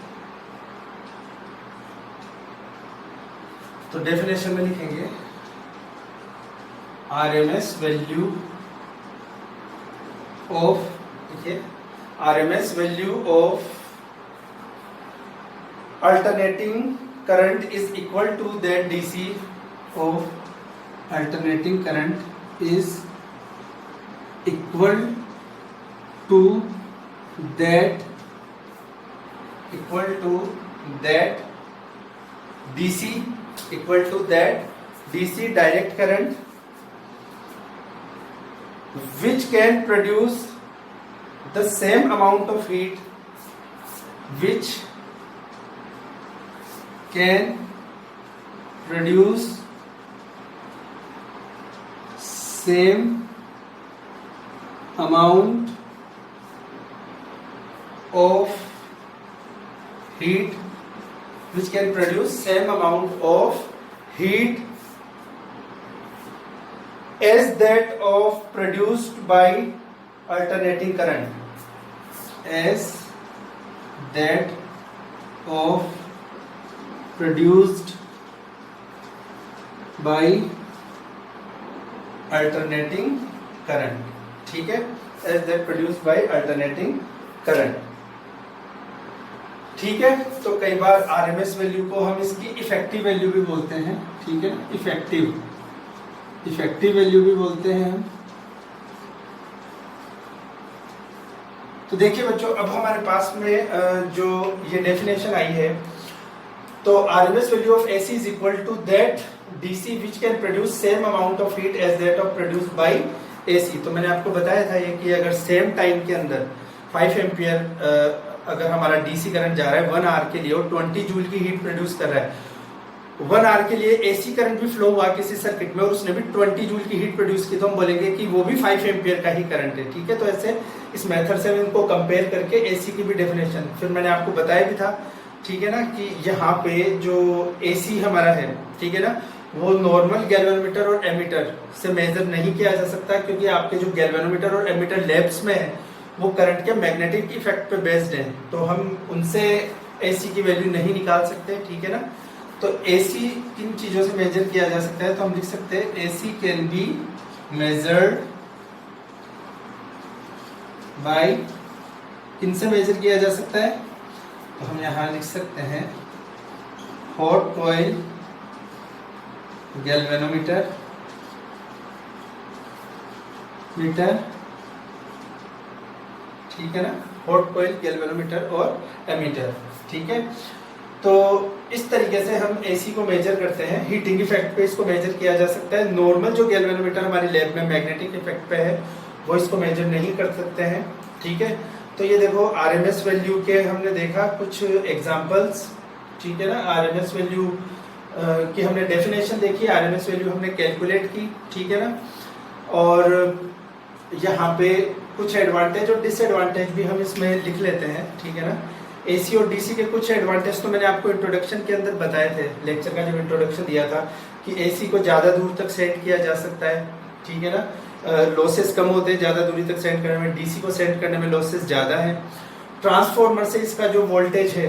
तो डेफिनेशन में लिखेंगे आरएमएस वैल्यू ऑफ, देखिए RMS value of alternating current is equal to that DC of alternating current is equal to that DC equal to that DC direct current which can produce the same amount of heat, which can produce same amount of heat, which can produce same amount of heat as that of produced by alternating current, as that of produced by alternating current, ठीक है, as that produced by alternating current, ठीक है। तो कई बार RMS value को हम इसकी effective value भी बोलते हैं, ठीक है, इफेक्टिव वैल्यू भी बोलते हैं हम। तो देखिए बच्चों, अब हमारे पास में जो ये डेफिनेशन आई है, तो RMS value of AC is equal to that DC which can produce same amount of heat as that of produced by AC. तो मैंने आपको बताया था ये कि अगर सेम टाइम के अंदर 5 एम्पियर अगर हमारा डीसी करंट जा रहा है 1 आवर के लिए और 20 जूल की हीट प्रोड्यूस कर रहा है, 1 आवर के लिए एसी करंट भी फ्लो हुआ किसी सर्किट में और उसने भी 20 जूल की हीट प्रोड्यूस की, तो हम बोलेंगे कि वो भी 5 एम्पियर का ही करंट है, ठीक है। तो ऐसे इस मेथड से इनको कंपेयर करके एसी की भी डेफिनेशन, फिर मैंने आपको बताया भी था, ठीक है ना, कि यहाँ पे जो एसी हमारा है, ठीक है ना, वो नॉर्मल गैल्वेनोमीटर और एमीटर से मेजर नहीं किया जा सकता, क्योंकि आपके जो गैल्वेनोमीटर और एमीटर लैब्स में है वो करंट के मैग्नेटिक इफेक्ट पे बेस्ड है, तो हम उनसे एसी की वैल्यू नहीं निकाल सकते, ठीक है ना। तो एसी किन चीजों से मेजर किया जा सकता है, तो हम लिख सकते हैं AC can be measured by, किनसे मेजर किया जा सकता है, तो हम यहां लिख सकते हैं हॉट कॉइल गैल्वेनोमीटर मीटर, ठीक है ना, हॉट कॉइल गैल्वेनोमीटर और एमीटर, ठीक है। तो इस तरीके से हम एसी को मेजर करते हैं, हीटिंग इफेक्ट पे इसको मेजर किया जा सकता है। नॉर्मल जो गैल्वेनोमीटर हमारी लैब में मैग्नेटिक इफेक्ट पे है वो इसको मेजर नहीं कर सकते हैं, ठीक है। तो ये देखो आरएमएस वैल्यू के हमने देखा कुछ एग्जांपल्स, ठीक है ना। आरएमएस वैल्यू की हमने डेफिनेशन देखी, आरएमएस वैल्यू हमने कैलकुलेट की, ठीक है ना। और यहाँ पे कुछ एडवांटेज और डिसएडवांटेज भी हम इसमें लिख लेते हैं, ठीक है ना। एसी और डीसी के कुछ एडवांटेज तो मैंने आपको इंट्रोडक्शन के अंदर बताए थे, लेक्चर का जब इंट्रोडक्शन दिया था, कि एसी को ज़्यादा दूर तक सेंड किया जा सकता है, ठीक है ना। लॉसेस कम होते हैं ज़्यादा दूरी तक सेंड करने में, डीसी को सेंड करने में लॉसेस ज़्यादा है। ट्रांसफॉर्मर से इसका जो वोल्टेज है,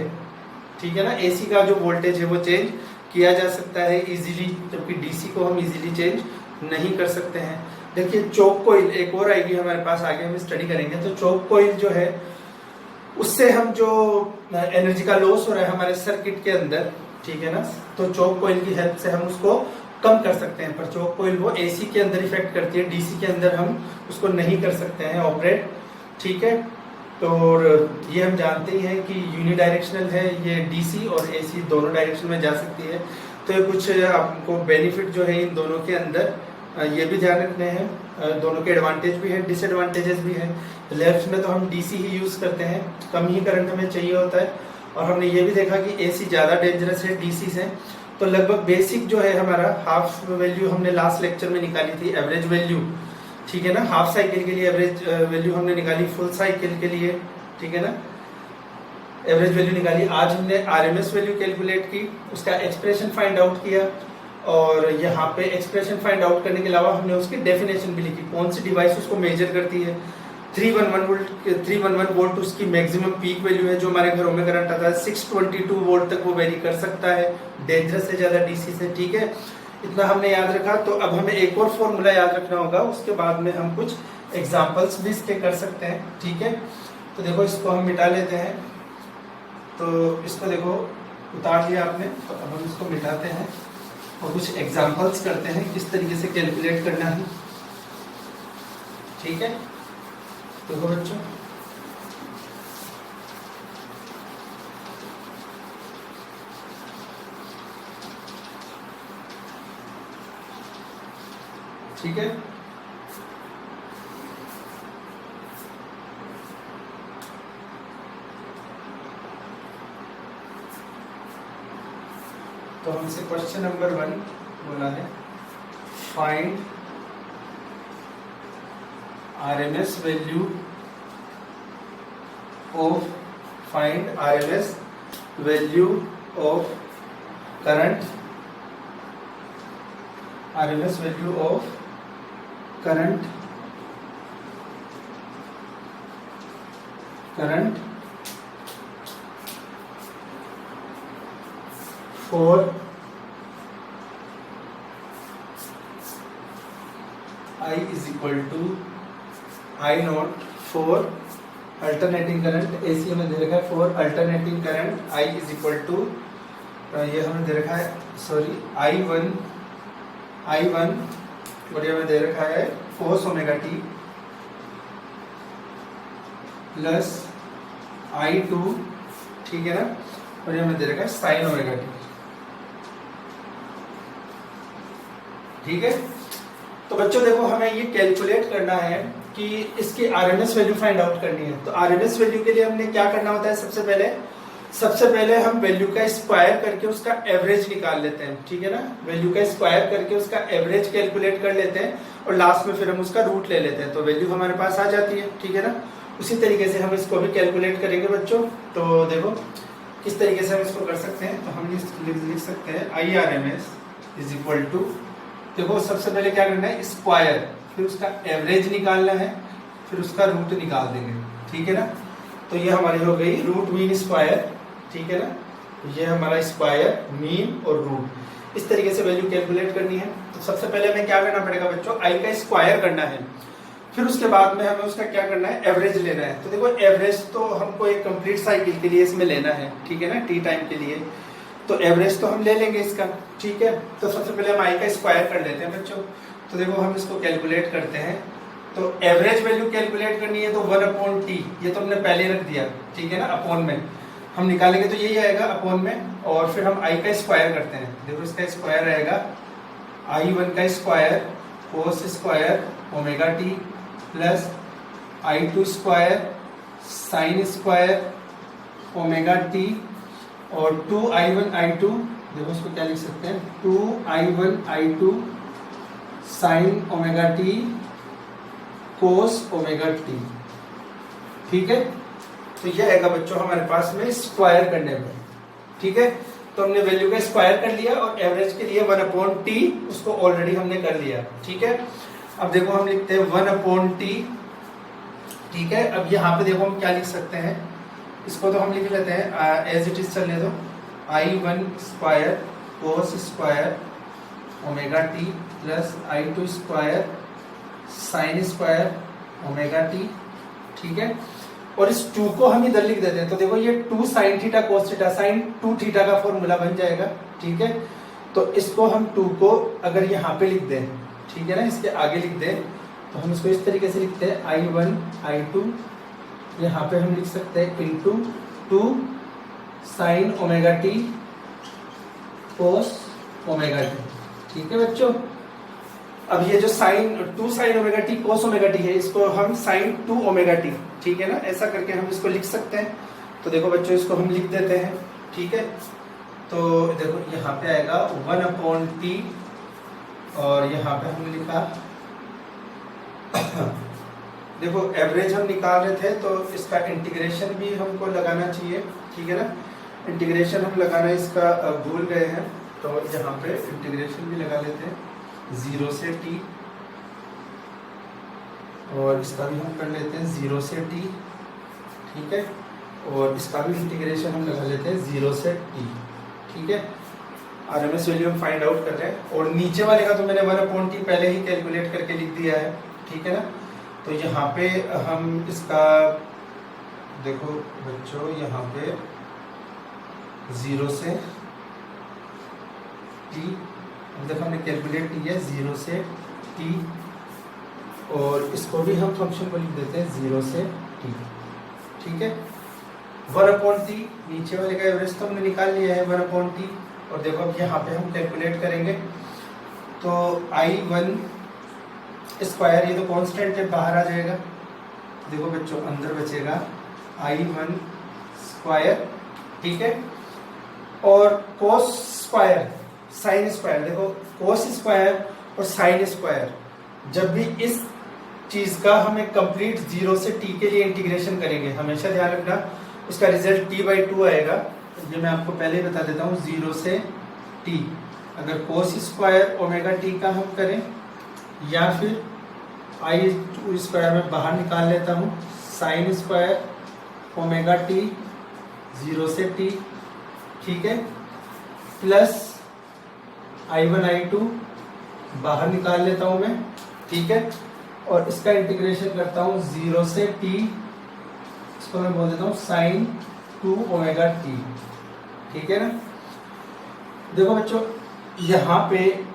ठीक है ना, एसी का जो वोल्टेज है वो चेंज किया जा सकता है इजीली, जबकि डीसी को हम इजीली चेंज नहीं कर सकते हैं। देखिए चोक कॉइल एक और आएगी हमारे पास, आगे हम स्टडी करेंगे। तो चोक कॉइल जो है उससे हम जो एनर्जी का लॉस हो रहा है हमारे सर्किट के अंदर, ठीक है ना, तो चोक कॉइल की हेल्प से हम उसको कम कर सकते हैं, पर चोक कॉइल वो एसी के अंदर इफेक्ट करती है, डीसी के अंदर हम उसको नहीं कर सकते हैं ऑपरेट, ठीक है। तो ये हम जानते ही हैं कि यूनिडायरेक्शनल है, ये डीसी और एसी दोनों डायरेक्शन में जा सकती है। तो ये कुछ आपको बेनिफिट जो है इन दोनों के अंदर ये भी ध्यान रखने हैं, दोनों के एडवांटेज भी है, डिसएडवांटेजेस भी है। लेफ्ट में तो हम डीसी ही यूज करते हैं, कम ही करंट हमें चाहिए होता है, और हमने ये भी देखा कि एसी ज़्यादा डेंजरस है डीसी से। तो लगभग बेसिक जो है हमारा हाफ वैल्यू हमने लास्ट लेक्चर में निकाली थी, एवरेज वैल्यू, ठीक है ना। हाफ साइकिल के लिए एवरेज वैल्यू हमने निकाली, फुल साइकिल के लिए, ठीक है ना, एवरेज वैल्यू निकाली। आज हमने आरएमएस वैल्यू कैलकुलेट की, उसका एक्सप्रेशन फाइंड आउट किया, और यहाँ पे एक्सप्रेशन फाइंड आउट करने के अलावा हमने उसकी डेफिनेशन भी लिखी, कौन सी डिवाइस उसको मेजर करती है। 311 वोल्ट उसकी मैक्सिमम पीक वैल्यू है, जो हमारे घरों में करंट आता है 622 वोल्ट तक वो वेरी कर सकता है, डेंजरस से ज्यादा डीसी से, ठीक है। इतना हमने याद रखा। तो अब हमें एक और फॉर्मूला याद रखना होगा, उसके बाद में हम कुछ एग्जांपल्स भी इसके कर सकते हैं, ठीक है। तो देखो इसको हम मिटा लेते हैं, तो इसको देखो उतार लिया आपने, तो अब हम इसको मिटाते हैं और कुछ एग्जांपल्स करते हैं किस तरीके से कैलकुलेट करना है, ठीक है। देखो बच्चों, ठीक है। तो हमसे क्वेश्चन नंबर 1 बोला है, find RMS value of current, RMS value of current for I is equal to I not for alternating current, AC हमें दे रखा है for alternating current I is equal to ये हमें दे रखा है, सॉरी I1 और ये हमें दे रखा है cos omega t plus I2, ठीक है ना, और ये हमें दे रखा है sin ओमेगा t, ठीक है। तो बच्चों देखो, हमें ये कैलकुलेट करना है कि इसकी आरएमएस वैल्यू फाइंड आउट करनी है। तो आरएमएस वैल्यू के लिए हमने क्या करना होता है, सबसे पहले हम वैल्यू का स्क्वायर करके उसका एवरेज निकाल लेते हैं, ठीक है ना। वैल्यू का स्क्वायर करके उसका एवरेज कैलकुलेट कर लेते हैं, और लास्ट में फिर हम उसका रूट ले लेते हैं, तो वैल्यू हमारे पास आ जाती है, ठीक है ना। उसी तरीके से हम इसको भी कैलकुलेट करेंगे बच्चों। तो देखो किस तरीके से हम इसको कर सकते हैं। तो हम लिख सकते हैं IRMS इज इक्वल टू, देखो सबसे पहले क्या करना है, स्क्वायर, फिर उसका एवरेज निकालना है, फिर उसका रूट निकाल देंगे, ठीक है ना। तो ये हमारी हो गई रूट मीन स्क्वायर, ठीक है ना। ये हमारा स्क्वायर, मीन और रूट, इस तरीके से वैल्यू कैलकुलेट करनी है। तो सबसे पहले हमें क्या करना पड़ेगा बच्चों, आई का स्क्वायर करना है, फिर उसके बाद में हमें उसका क्या करना है, एवरेज लेना है। तो देखो एवरेज तो हमको एक कंप्लीट साइकिल के लिए इसमें लेना है, ठीक है ना, टी टाइम के लिए। तो एवरेज तो हम ले लेंगे इसका, ठीक है। तो सबसे पहले हम आई का स्क्वायर कर लेते हैं बच्चों। तो देखो हम इसको कैलकुलेट करते हैं। तो एवरेज वैल्यू कैलकुलेट करनी है तो 1/t, ये तो हमने पहले रख दिया, ठीक है ना, अपॉन में हम निकालेंगे तो यही आएगा अपॉन में, और फिर हम आई का स्क्वायर करते हैं। देखो इसका स्क्वायर रहेगा I1 का square cos square omega T plus I2 square sine square omega T, और 2I1 I2, देखो इसको क्या लिख सकते हैं, 2I1 I2 sign omega t cos omega t, ठीक है। तो ये आएगा बच्चों हमारे पास में स्क्वायर करने में, ठीक है। तो हमने वैल्यू का स्क्वायर कर लिया, और एवरेज के लिए 1/t उसको ऑलरेडी हमने कर लिया, ठीक है। अब देखो हम लिखते हैं 1/t, ठीक है। अब यहाँ पे देखो हम क्या लिख सकते हैं, इसको तो हम लिख लेते हैं एज इट इज चलने दो, I1 square cos square omega T plus I2 square sine square omega t, ठीक है। और इस 2 को हम इधर लिख देते हैं। तो देखो ये 2 sine theta cos theta, sine 2 theta का फॉर्मूला बन जाएगा, ठीक है। तो इसको हम 2 को अगर यहाँ पे लिख दें, ठीक है ना, इसके आगे लिख दें, तो हम इसको इस तरीके से लिखते हैं I1 I2, यहाँ पे हम लिख सकते हैं into 2 sine omega t cos omega t. ठीक है बच्चों, अब ये जो sine 2 sine omega t cos omega t है, इसको हम साइन 2 ओमेगा टी, ठीक है ना, ऐसा करके हम इसको लिख सकते हैं। तो देखो बच्चों, इसको हम लिख देते हैं, ठीक है। तो देखो यहाँ पे आएगा 1/t, और यहाँ पे हमने लिखा देखो एवरेज हम निकाल रहे थे, तो इसका इंटीग्रेशन भी हमको लगाना चाहिए, ठीक है ना। इंटीग्रेशन हम लगाना इसका भूल गए हैं, तो यहाँ पे इंटीग्रेशन भी लगा लेते हैं 0 से t, और इसका भी हम कर लेते हैं 0 से t, ठीक है। और इसका भी इंटीग्रेशन हम लगा लेते हैं 0 से t, ठीक है। आरएमएस वैल्यू हम फाइंड आउट कर रहे हैं, और नीचे वाले का तो मैंने 1/t पहले ही कैलकुलेट करके लिख दिया है, ठीक है ना। तो यहाँ पे हम इसका देखो बच्चों, यहाँ पे 0 से t, देखो हमने कैलकुलेट किया 0 से t, और इसको भी हम फंक्शन को लिख देते हैं 0 से t, ठीक है। 1/t, नीचे वाले का एवरेज तो हमने निकाल लिया है 1/t, और देखो अब यहाँ पे हम कैलकुलेट करेंगे, तो I1 स्क्वायर, ये तो कांस्टेंट है, बाहर आ जाएगा। देखो बच्चों, अंदर बचेगा I1 स्क्वायर, ठीक है। और कोस स्क्वायर साइन स्क्वायर, देखो कोस स्क्वायर और साइन स्क्वायर, जब भी इस चीज का हम एक कंप्लीट 0 से t के लिए इंटीग्रेशन करेंगे, हमेशा ध्यान रखना उसका रिजल्ट t/2 आएगा। ये मैं आपको पहले ही बता देता हूँ, 0 से t, अगर कोस स्क्वायर ओमेगा t का हम करें, या फिर I2 स्क्वायर में बाहर निकाल लेता हूँ, साइन स्क्वायर ओमेगा t 0 से t, ठीक है, प्लस I1 I2 बाहर निकाल लेता हूँ मैं, ठीक है, और इसका इंटीग्रेशन करता हूँ 0 से t, इसको मैं बोल देता हूँ साइन 2 ओमेगा t, ठीक है ना। देखो बच्चों, यहाँ पे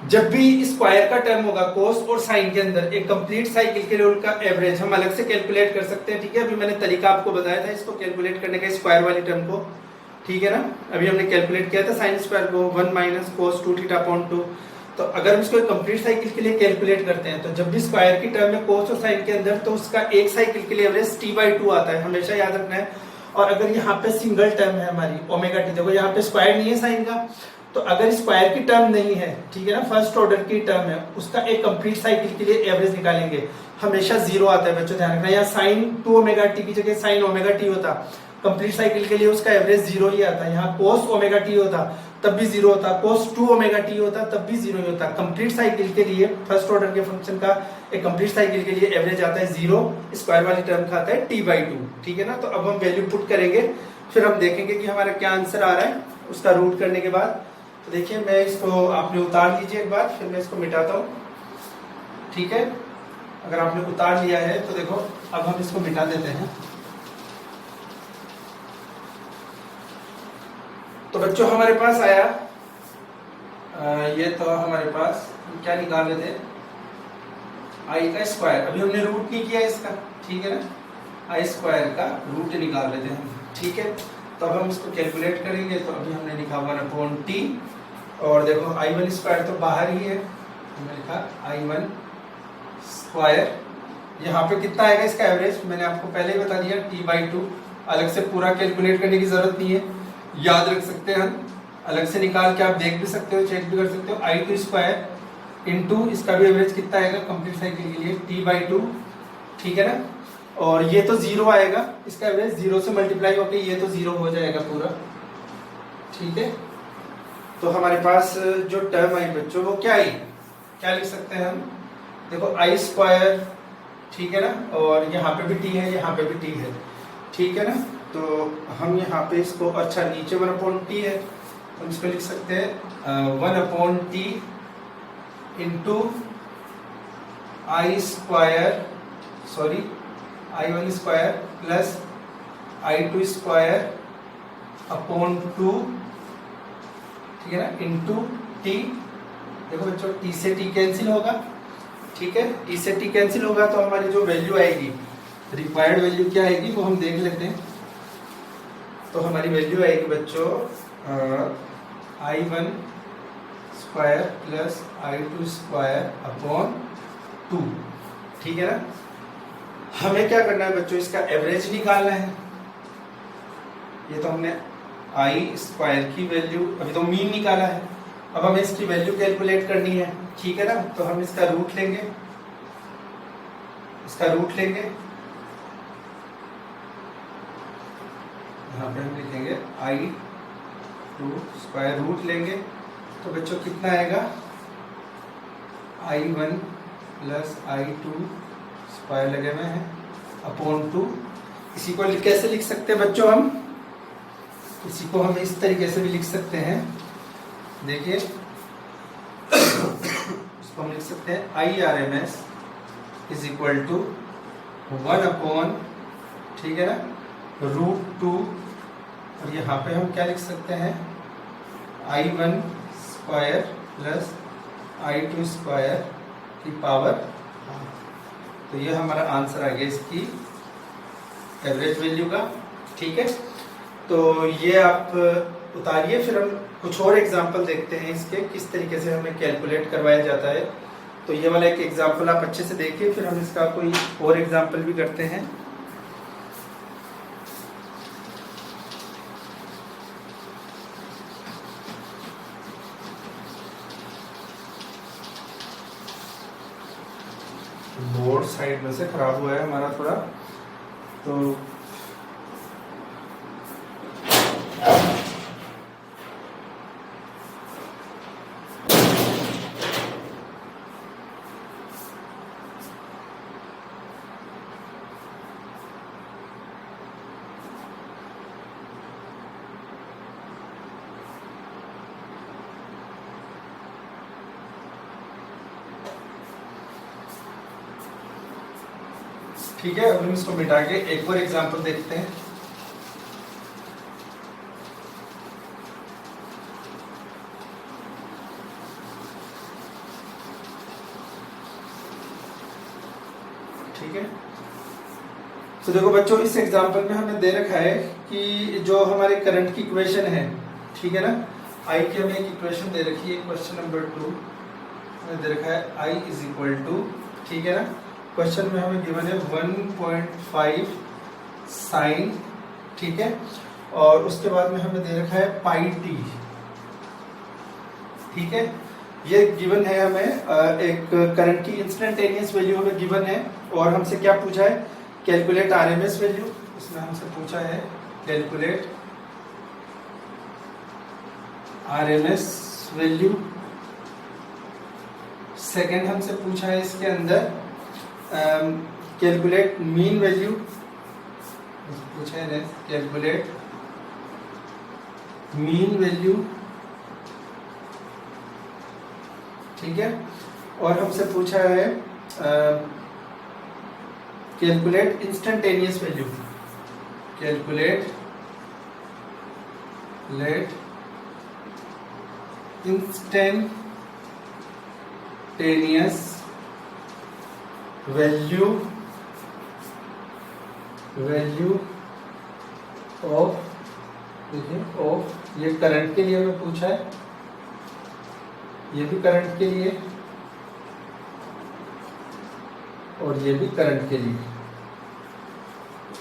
जब भी स्क्वायर का टर्म होगा कोस और साइन के अंदर, एक कंप्लीट साइकिल के लिए उनका एवरेज हम अलग से कैलकुलेट कर सकते हैं, ठीक है। अभी मैंने तरीका आपको बताया था इसको कैलकुलेट करने का, स्क्वायर वाली टर्म को, ठीक है ना। अभी हमने कैलकुलेट किया था साइन स्क्वायर को 1 माइनस कोस 2 थीटा/2। तो अगर हम इसको कंप्लीट साइकिल के लिए कैलकुलेट करते हैं, तो जब भी स्क्वायर की टर्म है कोस और साइन के अंदर, तो उसका एक साइकिल के लिए एवरेज t/2 आता है, हमेशा याद रखना है। और अगर यहाँ पे सिंगल टर्म है हमारी ओमेगा टी, देखो यहाँ पे स्क्वायर नहीं है साइन का, तो अगर स्क्वायर की टर्म नहीं है, ठीक है ना, फर्स्ट ऑर्डर की टर्म है, उसका एक कंप्लीट साइकिल के लिए एवरेज निकालेंगे, हमेशा 0 आता है बच्चों, ध्यान रखना। यहाँ साइन 2 ओमेगा टी की जगह साइन ओमेगा टी होता, कंप्लीट साइकिल के लिए उसका एवरेज 0 ही आता है। यहाँ कोस ओमेगा टी होता तब भी 0 होता, कोस 2 ओमेगा टी होता तब भी 0 ही होता। कंप्लीट साइकिल के लिए फर्स्ट ऑर्डर के फंक्शन का एक कंप्लीट साइकिल के लिए एवरेज आता है 0, स्क्वायर वाली टर्म का आता है t/2, ठीक है ना। तो अब हम वैल्यू पुट करेंगे, फिर हम देखेंगे कि हमारा क्या आंसर आ रहा है उसका रूट करने के बाद। तो देखिए, मैं इसको, आपने उतार लीजिए एक बार, फिर मैं इसको मिटाता हूँ, ठीक है। अगर आपने उतार लिया है तो देखो, अब हम इसको मिटा देते हैं। तो बच्चों हमारे पास आया, ये तो हमारे पास क्या निकाल रहे थे, आई का स्क्वायर, अभी हमने रूट नहीं किया इसका, ठीक है ना, आई स्क्वायर का रूट निकाल रहे थे हम, ठीक है। तो अब हम इसको कैलकुलेट करेंगे, तो अभी हमने लिखा 1/t, और देखो I1 स्क्वायर तो बाहर ही है, हमने लिखा I1 स्क्वायर, यहाँ पे कितना आएगा इसका एवरेज, मैंने आपको पहले ही बता दिया t/2, अलग से पूरा कैलकुलेट करने की जरूरत नहीं है, याद रख सकते हैं हम, अलग से निकाल के आप देख भी सकते हो, चेक भी कर सकते हो। I2 स्क्वायर इंटू इसका भी एवरेज कितना आएगा कंप्लीट साइकिल के लिए, t/2, ठीक है ना। और ये तो 0 आएगा, इसका एवरेज 0 से मल्टीप्लाई होकर ये तो 0 हो जाएगा पूरा, ठीक है। तो हमारे पास जो टर्म आई बच्चों, वो क्या आई, क्या लिख सकते हैं हम, देखो I स्क्वायर, ठीक है ना, और यहाँ पे भी t है, यहाँ पे भी t है, ठीक है ना। तो हम यहाँ पे इसको, अच्छा नीचे 1/t है, हम इसको लिख सकते हैं 1/t into I square, sorry I1 square plus I2 square upon 2, ठीक है ना, इंटू टी। देखो बच्चों टी से टी कैंसिल होगा, ठीक है, टी से टी कैंसिल होगा तो हमारी जो वैल्यू आएगी, रिक्वायर्ड वैल्यू क्या आएगी वो हम देख लेते हैं। तो हमारी वैल्यू आएगी बच्चों I1 square plus I2 square upon 2, ठीक है ना। हमें क्या करना है बच्चों, इसका एवरेज निकालना है। ये तो हमने I स्क्वायर की वैल्यू, अभी तो मीन निकाला है, अब हमें इसकी वैल्यू कैलकुलेट करनी है, ठीक है ना। तो हम इसका रूट लेंगे, यहाँ पे हम लिखेंगे I2 स्क्वायर, रूट लेंगे तो बच्चों कितना आएगा, I1 प्लस I2 स्क्वायर लगे हुए हैं अपॉन 2। इसी को कैसे लिख सकते हैं बच्चों हम, इसी को हम इस तरीके से भी लिख सकते हैं, देखिए इसको हम लिख सकते हैं IRMS is equal to 1 upon, ठीक है ना, √2। और यहाँ पे हम क्या लिख सकते हैं, I1 square plus I2 square की पावर। तो ये हमारा आंसर आ गया इसकी एवरेज वैल्यू का, ठीक है। तो ये आप उतारिए, फिर हम कुछ और एग्जांपल देखते हैं इसके, किस तरीके से हमें कैलकुलेट करवाया जाता है। तो ये वाला एक एग्जांपल आप अच्छे से देखिए, फिर हम इसका कोई और एग्जांपल भी करते हैं। बोर्ड साइड में से खराब हुआ है हमारा थोड़ा, तो ठीक है। अब हम इसको मिटा के एक और एग्जांपल देखते हैं। ठीक है, तो देखो बच्चों इस एग्जांपल में हमें दे रखा है कि जो हमारे करंट की इक्वेशन है, ठीक है ना, आई की हमें एक इक्वेशन दे रखी है, क्वेश्चन नंबर 2 में दे रखा है I इज इक्वल टू, ठीक है ना, क्वेश्चन में हमें गिवन है 1.5 साइन, ठीक है, और उसके बाद में हमें दे रखा है पाई टी, ठीक है। ये गिवन है हमें एक करंट की इंस्टेंटेनियस वैल्यू हमें गिवन है, और हमसे क्या पूछा है, कैलकुलेट आरएमएस वैल्यू। इसमें हमसे पूछा है कैलकुलेट आरएमएस वैल्यू। सेकंड हमसे पूछा है इसके अंदर कैलकुलेट मीन वैल्यू, पूछा है कैलकुलेट मीन वैल्यू, ठीक है, और हमसे पूछा है calculate instantaneous value, calculate instantaneous value of, देखिए ऑफ, ये करंट के लिए हमें पूछा है, ये भी करंट के लिए और ये भी करंट के लिए,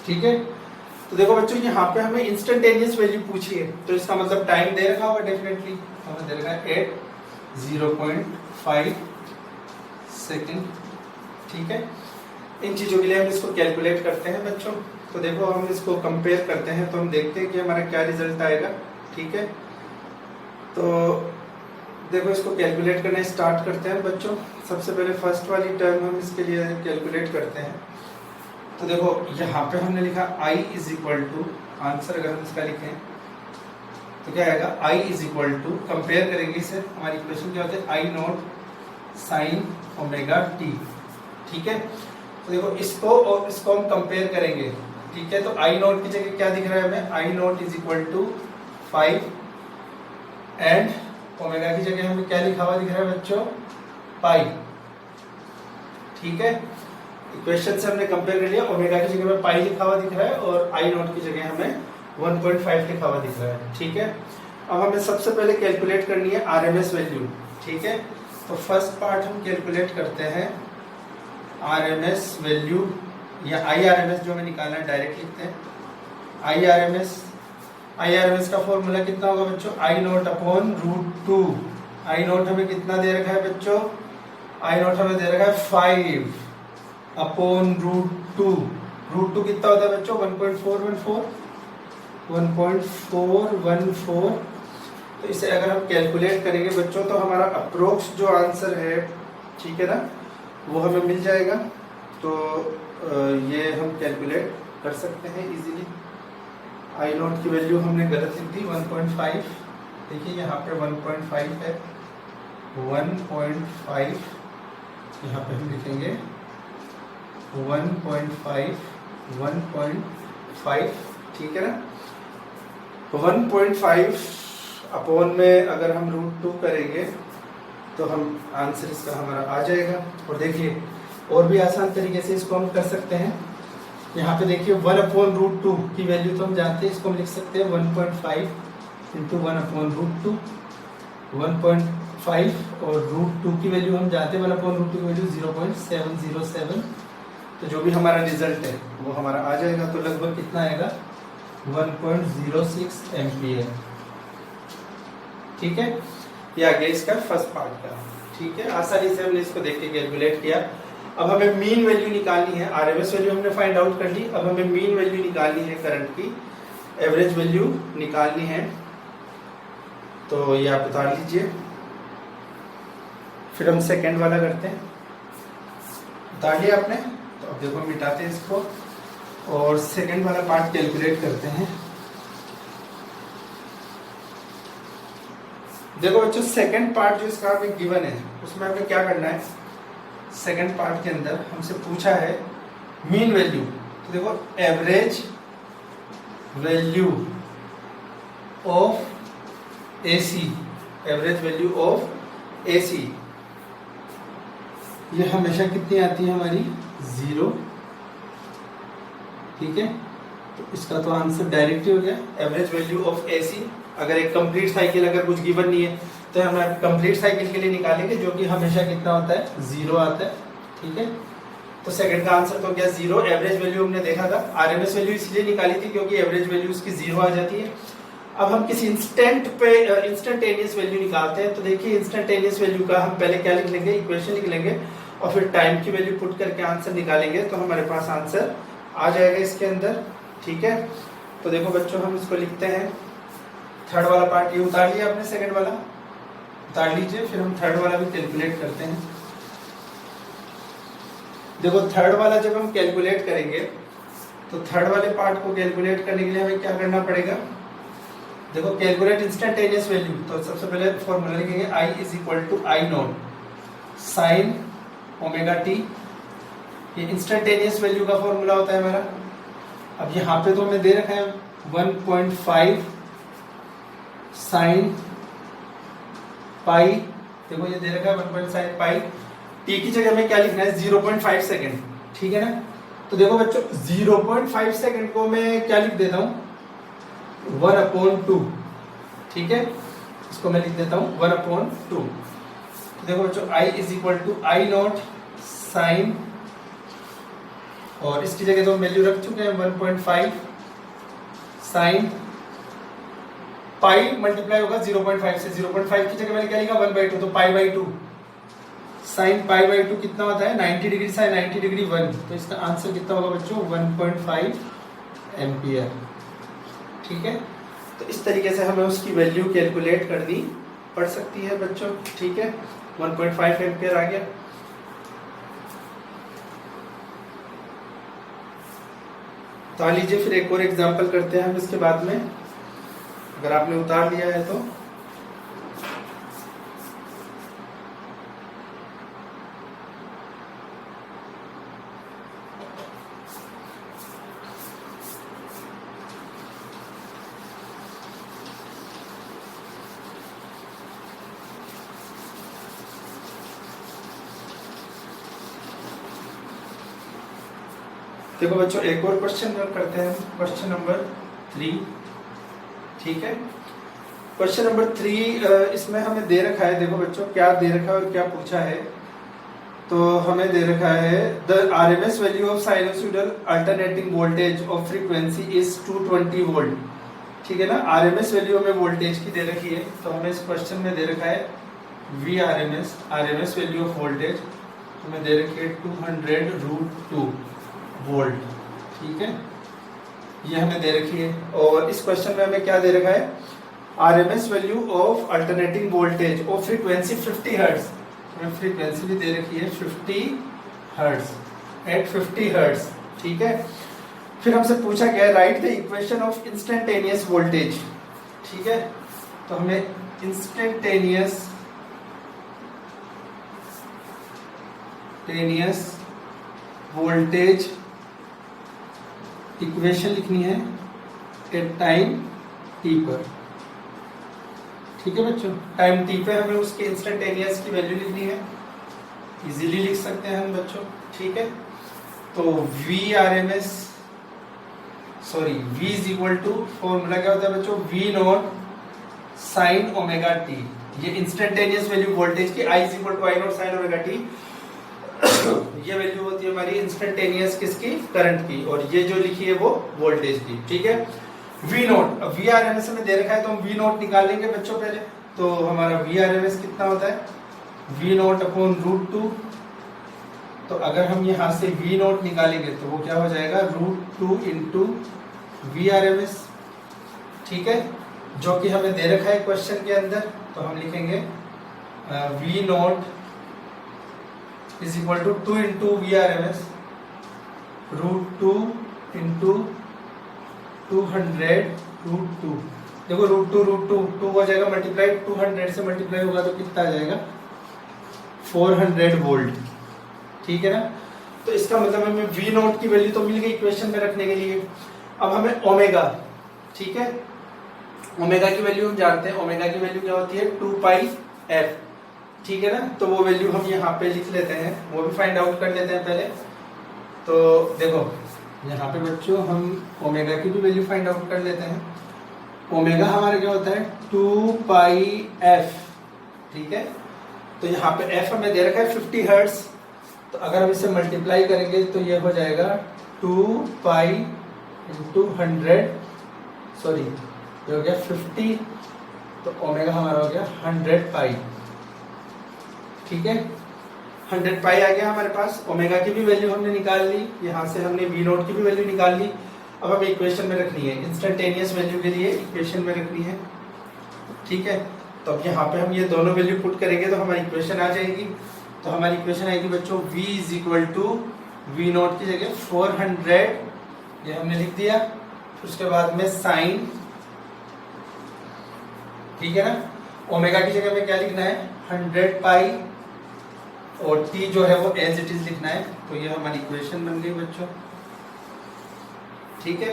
ठीक है। तो देखो बच्चों यहाँ पे हमें इंस्टेंटेनियस वैल्यू पूछी है, तो इसका मतलब टाइम दे रखा होगा डेफिनेटली, हमें दे रखा है 0.5 सेकेंड, ठीक है। इन चीजों के लिए हम इसको कैलकुलेट करते हैं बच्चों। तो देखो हम इसको कंपेयर करते हैं, तो हम देखते हैं कि हमारा क्या रिजल्ट आएगा, ठीक है। तो देखो इसको कैलकुलेट करना स्टार्ट करते हैं बच्चों। सबसे पहले फर्स्ट वाली टर्म हम इसके लिए कैलकुलेट करते हैं। तो देखो यहाँ पे हमने लिखा I is equal to, answer अगर हम इसका लिखें तो क्या आएगा, I is equal to, compare करेंगे इसे, हमारी इक्वेशन क्या होती है, I naught sine omega t, ठीक है। तो देखो इसको और इसको हम कंपेयर करेंगे, ठीक है। तो आई नॉट की जगह क्या दिख रहा है हमें, I not is equal to 5 and omega की जगह हमें क्या लिखा हुआ दिख रहा है बच्चों, पाई, ठीक है। इक्वेशन से हमने कंपेयर कर लिया, ओमेगा की जगह में पाई लिखा हुआ दिख रहा है और आई नॉट की जगह हमें 1.5 लिखा हुआ दिख रहा है, ठीक है। अब हमें सबसे पहले कैलकुलेट करनी है आरएमएस वैल्यू, ठीक है। तो फर्स्ट पार्ट हम कैलकुलेट करते हैं आरएमएस वैल्यू या आईआरएमएस, जो हमें निकालना है डायरेक्ट लिखते हैं आईआरएमएस। आईआरएमएस का फॉर्मूला कितना होगा बच्चों, I not upon √2। I not हमें कितना दे रखा है बच्चों, आई नॉट हमें दे रखा है 5 अपॉन √2। √2 कितना होता है बच्चों, 1.414। तो इसे अगर हम कैलकुलेट करेंगे बच्चों तो हमारा अप्रोक्स जो आंसर है, ठीक है ना, वो हमें मिल जाएगा। तो ये हम कैलकुलेट कर सकते हैं इजीली। आई नॉट की वैल्यू हमने गलत लिख दी 1.5, देखिए यहाँ पे 1.5 है, 1.5 यहाँ पे हम लिखेंगे 1.5, ठीक है ना। 1.5 अपॉन में अगर हम √2 करेंगे तो हम आंसर इसका हमारा आ जाएगा। और देखिए और भी आसान तरीके से इसको हम कर सकते हैं। यहाँ पे देखिए 1/√2 की वैल्यू तो हम जानते हैं, इसको हम लिख सकते हैं 1.5 इंटू 1/√2। 1.5 और √2 की वैल्यू हम जानते हैं, 1/√2 की वैल्यू 0.707। तो जो भी हमारा रिजल्ट है वो हमारा आ जाएगा। तो लगभग कितना आएगा, 1.06 एम्पियर, ठीक है। ये आ गया इसका फर्स्ट पार्ट का, ठीक है। आसानी से हमने इसको देख के कैलकुलेट किया। अब हमें मीन वैल्यू निकालनी है, आरएमएस वैल्यू हमने फाइंड आउट कर ली। अब हमें मीन वैल्यू निकालनी है, करंट की एवरेज वैल्यू निकालनी है। तो ये आप उतार लीजिए, फिर हम सेकंड वाला करते हैं। उतार लिया आपने, तो अब देखो मिटाते हैं इसको और सेकंड वाला पार्ट कैलकुलेट करते हैं। देखो बच्चों सेकंड पार्ट जो इसका हमें गिवन है उसमें हमें क्या करना है, सेकंड पार्ट के अंदर हमसे पूछा है मीन वैल्यू। तो देखो average value of AC, average value of AC ये हमेशा कितनी आती है हमारी, 0, ठीक है। तो इसका तो आंसर डायरेक्ट ही हो गया, एवरेज वैल्यू ऑफ एसी। अगर एक कंप्लीट साइकिल अगर कुछ गिवन नहीं है तो हम कंप्लीट साइकिल के लिए निकालेंगे, जो कि हमेशा कितना होता है, 0 आता है, ठीक है। तो सेकंड का आंसर तो क्या 0। एवरेज वैल्यू हमने देखा था, आरएमएस वैल्यू इसलिए निकाली थी क्योंकि एवरेज वैल्यू उसकी 0 आ जाती है। अब हम किसी इंस्टेंट पे इंस्टेंटेनियस वैल्यू निकालते हैं। तो देखिए इंस्टेंटेनियस वैल्यू का हम पहले क्या लिख लेंगे, इक्वेशन लिख लेंगे और फिर टाइम की वैल्यू पुट करके आंसर निकालेंगे, तो हमारे पास आंसर आ जाएगा इसके अंदर, ठीक है। तो देखो बच्चों हम इसको लिखते हैं, थर्ड वाला पार्ट ये उतार लिया आपने, सेकंड वाला उतार लीजिए, फिर हम थर्ड वाला भी कैलकुलेट करते हैं। देखो थर्ड वाला जब हम कैलकुलेट करेंगे तो थर्ड वाले पार्ट को कैलकुलेट करने के लिए हमें क्या करना पड़ेगा, देखो कैलकुलेट इंस्टेंटेनियस वैल्यू। तो सबसे पहले फॉर्मूला लिखेंगे I is equal to I not sine omega T. ये इंस्टेंटेनियस वैल्यू का फॉर्मूला होता है हमारा। अब यहाँ पे तो हमें दे रखा है 1.5 साइन पाई, देखो ये दे रखा है 1.5 साइन पाई। टी की जगह में क्या लिखना है, 0.5 सेकेंड, ठीक है ना। तो देखो बच्चों 0.5 सेकेंड को मैं क्या लिख देता हूँ, 1/2, ठीक है। इसको मैं लिख देता हूँ 1/2। तो देखो बच्चों I is equal to I not sine, और इसकी जगह तो वैल्यू रख चुके हैं 1.5 साइन पाई मल्टीप्लाई होगा 0.5 से, 0.5 की जगह मैंने क्या लिखा 1/2, तो π/2 साइन π/2 कितना होता है 90 डिग्री, साइन 90 डिग्री 1। तो इसका आंसर कितना होगा बच्चों 1.5 एम्पियर, ठीक है। तो इस तरीके से हमें उसकी वैल्यू कैलकुलेट करनी पड़ सकती है बच्चों, ठीक है। 1.5 एम्पियर आ गया। तो आ लीजिए फिर एक और एग्जांपल करते हैं हम इसके बाद में, अगर आपने उतार लिया है तो। देखो बच्चों एक और क्वेश्चन करते हैं, क्वेश्चन नंबर 3। ठीक है, क्वेश्चन नंबर 3 इसमें हमें दे रखा है, देखो बच्चों क्या दे रखा है और क्या पूछा है। तो हमें दे रखा है the RMS value of sinusoidal alternating voltage of frequency is 220 volt. ठीक है ना, आरएमएस वैल्यू हमें वोल्टेज की दे रखी है। तो हमें इस क्वेश्चन में दे रखा है V RMS value of voltage हमें दे रखी है 200√2 वोल्ट। ठीक है, ये हमें दे रखी है। और इस क्वेश्चन में हमें क्या दे रखा है, RMS value of alternating voltage of frequency 50 hertz. हमें फ्रीक्वेंसी भी दे रखी है 50 हर्ट्ज एट 50 हर्ट्ज। ठीक है, फिर हमसे पूछा गया right the equation of instantaneous voltage. ठीक है, तो हमें इंस्टेंटेनियस वोल्टेज इक्वेशन लिखनी है एट टाइम टी पर। ठीक है बच्चों, टाइम टी पे हमें उसके इंस्टेंटेनियस की वैल्यू लिखनी है, इजीली लिख सकते हैं हम बच्चों। ठीक है, तो V RMS V is equal to, formula क्या होता है बच्चों, V naught sine omega T. ये इंस्टेंटेनियस वैल्यू वोल्टेज की, I is equal to I naught sine omega T. ये वैल्यू होती है हमारी इंस्टेंटेनियस किसकी, करंट की, और ये जो लिखी है वो वोल्टेज की। ठीक है, V naught, V R M S में दे रखा है तो हम वी नॉट निकाल लेंगे बच्चों पहले। तो हमारा वी आर एम एस कितना होता है, वी नॉट अपॉन √2। तो अगर हम यहाँ से वी नॉट निकालेंगे तो वो क्या हो जाएगा, √2 into V R M S. ठीक है, जो कि हमें दे रखा है क्वेश्चन के अंदर। तो हम लिखेंगे V naught is equal to 2 into V R M S, √2 into 200√2। देखो √2 हो जाएगा मल्टीप्लाई, 200 से मल्टीप्लाई होगा तो कितना आ जाएगा, 400 वोल्ट। ठीक है ना, तो इसका मतलब हमें वी नॉट की वैल्यू तो मिल गई इक्वेशन में रखने के लिए। अब हमें ओमेगा, ठीक है, ओमेगा की वैल्यू हम जानते हैं, ओमेगा की वैल्यू क्या होती है 2πf। ठीक है ना, तो वो वैल्यू हम यहाँ पे लिख लेते हैं, वो भी फाइंड आउट कर लेते हैं पहले। तो देखो यहाँ पे बच्चों हम ओमेगा की भी वैल्यू फाइंड आउट कर लेते हैं। ओमेगा हमारा क्या होता है 2πf। ठीक है, तो यहाँ पे f हमें दे रखा है 50 हर्ट्ज। तो अगर हम इसे मल्टीप्लाई करेंगे तो ये हो जाएगा 2π इंटू 100, सॉरी ये हो गया 50, तो ओमेगा हमारा हो गया 100π। ठीक है, 100π आ गया हमारे पास। ओमेगा की भी वैल्यू हमने निकाल ली, यहाँ से हमने वी नॉट की भी वैल्यू निकाल ली। अब हमें इक्वेशन में रखनी है, इंस्टेंटेनियस वैल्यू के लिए इक्वेशन में रखनी है। ठीक है, तो अब यहाँ पे हम ये दोनों वैल्यू पुट करेंगे तो हमारी इक्वेशन आ जाएगी। तो हमारी इक्वेशन आएगी बच्चों v is equal to V naught की जगह 400, ये हमने लिख दिया। फिर उसके बाद में साइन, ठीक है ना, ओमेगा की जगह में क्या लिखना है 100π, और t जो है वो एज इट इज लिखना है। तो ये हमारी इक्वेशन बन गई बच्चों। ठीक है,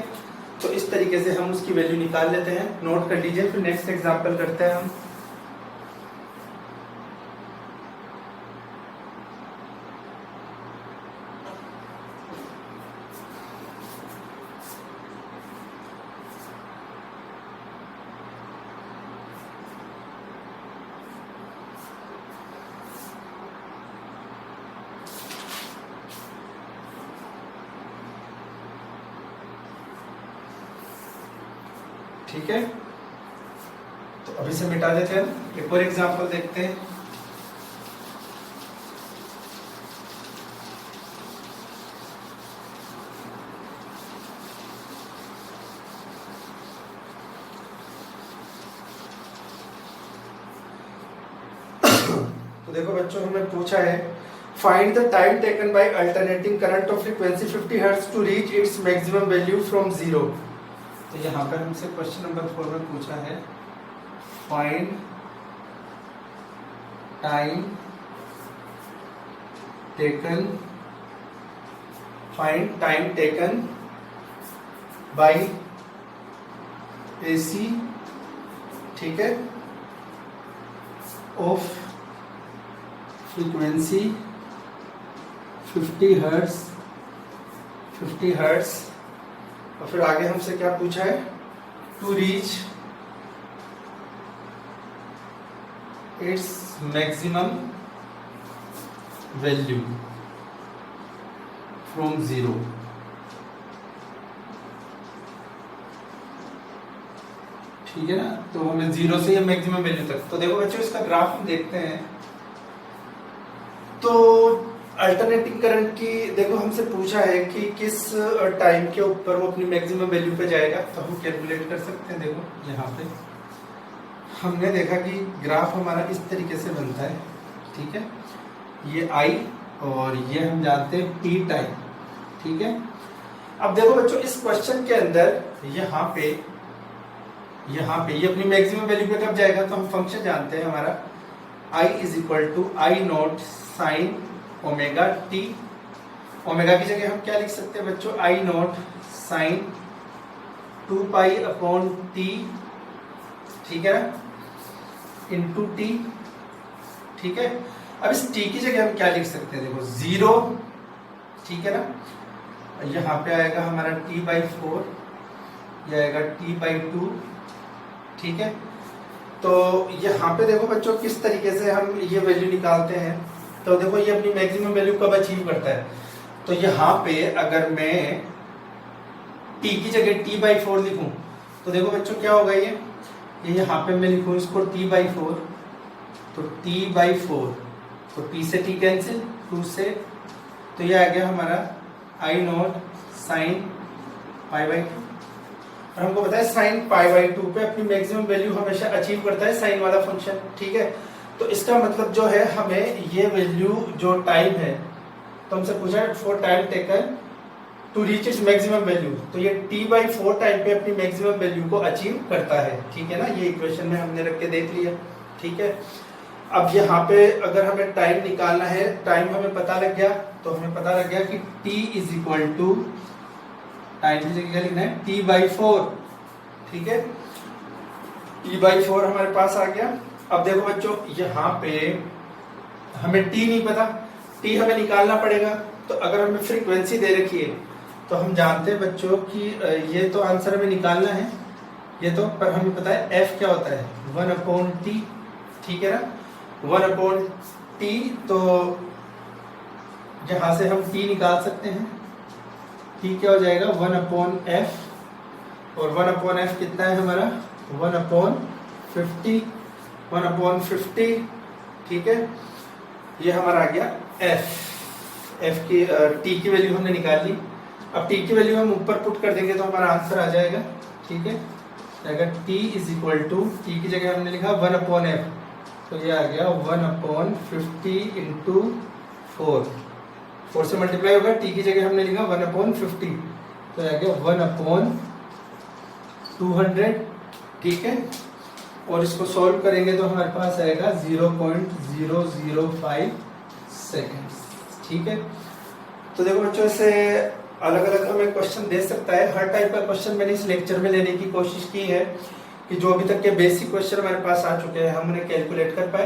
तो इस तरीके से हम उसकी वैल्यू निकाल लेते हैं, नोट कर लीजिए। फिर नेक्स्ट एग्जांपल करते हैं हम। ठीक है, तो अभी से मिटा देते हैं, एक और एग्जांपल देखते हैं। तो देखो बच्चों हमें पूछा है find the time taken by alternating current of frequency 50 hertz to reach its maximum value from 0। तो यहाँ पर हमसे क्वेश्चन नंबर 4 में पूछा है find time taken bye AC, ठीक है, ऑफ फ्रीक्वेंसी 50 हर्ट्ज 50 हर्ट्ज। और फिर आगे हमसे क्या पूछा है, to reach its maximum value from 0। ठीक है ना, तो हमें 0 से मैक्सिमम वैल्यू तक। तो देखो बच्चों इसका ग्राफ हम देखते हैं। तो अल्टरनेटिंग करंट की देखो हमसे पूछा है कि किस टाइम के ऊपर वो अपनी मैक्सिमम वैल्यू पे जाएगा, तो हम कैलकुलेट कर सकते हैं। देखो यहाँ पे हमने देखा कि ग्राफ हमारा इस तरीके से बनता है। ठीक है, ये आई और ये हम जानते हैं टी टाइम। ठीक है, अब देखो बच्चों इस क्वेश्चन के अंदर यहाँ पे ये अपनी मैक्सिमम वैल्यू पे कब जाएगा, तो हम फंक्शन जानते हैं हमारा I is equal to I not sine omega T. Omega की जगह हम क्या लिख सकते हैं बच्चों, I not sine 2 pi upon T. ठीक है ना, इंटू टी। ठीक है, अब इस टी की जगह हम क्या लिख सकते हैं, देखो 0। ठीक है ना, यहाँ पे आएगा हमारा t/4, यह आएगा t/2। ठीक है, तो यहाँ पे देखो बच्चों किस तरीके से हम ये वैल्यू निकालते हैं। तो देखो ये अपनी मैक्सिमम वैल्यू कब अचीव करता है, तो यहाँ पे अगर मैं t की जगह t/4 लिखूं तो देखो बच्चों क्या होगा, ये यहाँ पे मैं लिखूं इसको t/4, तो t/4, तो t से t कैंसिल, 2 से, तो ये आ गया हमारा आई नॉट साइन π/2। और हमको पता है साइन π/2 पे अपनी मैक्सिमम वैल्यू हमेशा अचीव करता है साइन वाला फंक्शन। ठीक है, तो इसका मतलब जो है हमें ये वैल्यू जो टाइम है, तो हमसे पूछा है for time taken to reach its maximum value, तो ये t/4 टाइम पे अपनी मैक्सिमम वैल्यू को अचीव करता है। ठीक है ना, ये इक्वेशन में हमने रख के देख लिया। ठीक है, अब यहाँ पे अगर हमें टाइम निकालना है, टाइम हमें पता लग गया, तो हमें पता लग गया कि t is equal to time की जगह क्या लिखना है, t/4। ठीक है, t/4 हमारे पास आ गया। अब देखो बच्चों यहाँ पे हमें t नहीं पता, t हमें निकालना पड़ेगा। तो अगर हमें फ्रीक्वेंसी दे रखी है तो हम जानते हैं बच्चों कि ये तो आंसर हमें निकालना है, ये तो, पर हमें पता है f क्या होता है, 1/t। ठीक है ना, 1/t, तो यहां से हम t निकाल सकते हैं। t क्या हो जाएगा, 1/f, और 1/f कितना है हमारा, 1/50, 1/50। ठीक है, ये हमारा आ गया f की t की वैल्यू हमने निकाल ली। अब t की वैल्यू हम ऊपर पुट कर देंगे तो हमारा आंसर आ जाएगा। ठीक है, अगर t is equal to, t की जगह हमने लिखा 1/f, तो ये आ गया 1/50 इंटू 4 से मल्टीप्लाई होगा, t की जगह हमने लिखा 1/50, तो आ गया 1/200। ठीक है, और इसको सॉल्व करेंगे तो हमारे पास आएगा 0.005 सेकेंड्स। ठीक है, तो देखो बच्चों ऐसे अलग अलग हमें क्वेश्चन दे सकता है। हर टाइप का क्वेश्चन मैंने इस लेक्चर में लेने की कोशिश की है कि जो अभी तक के बेसिक क्वेश्चन हमारे पास आ चुके हैं हम उन्हें कैलकुलेट कर पाए।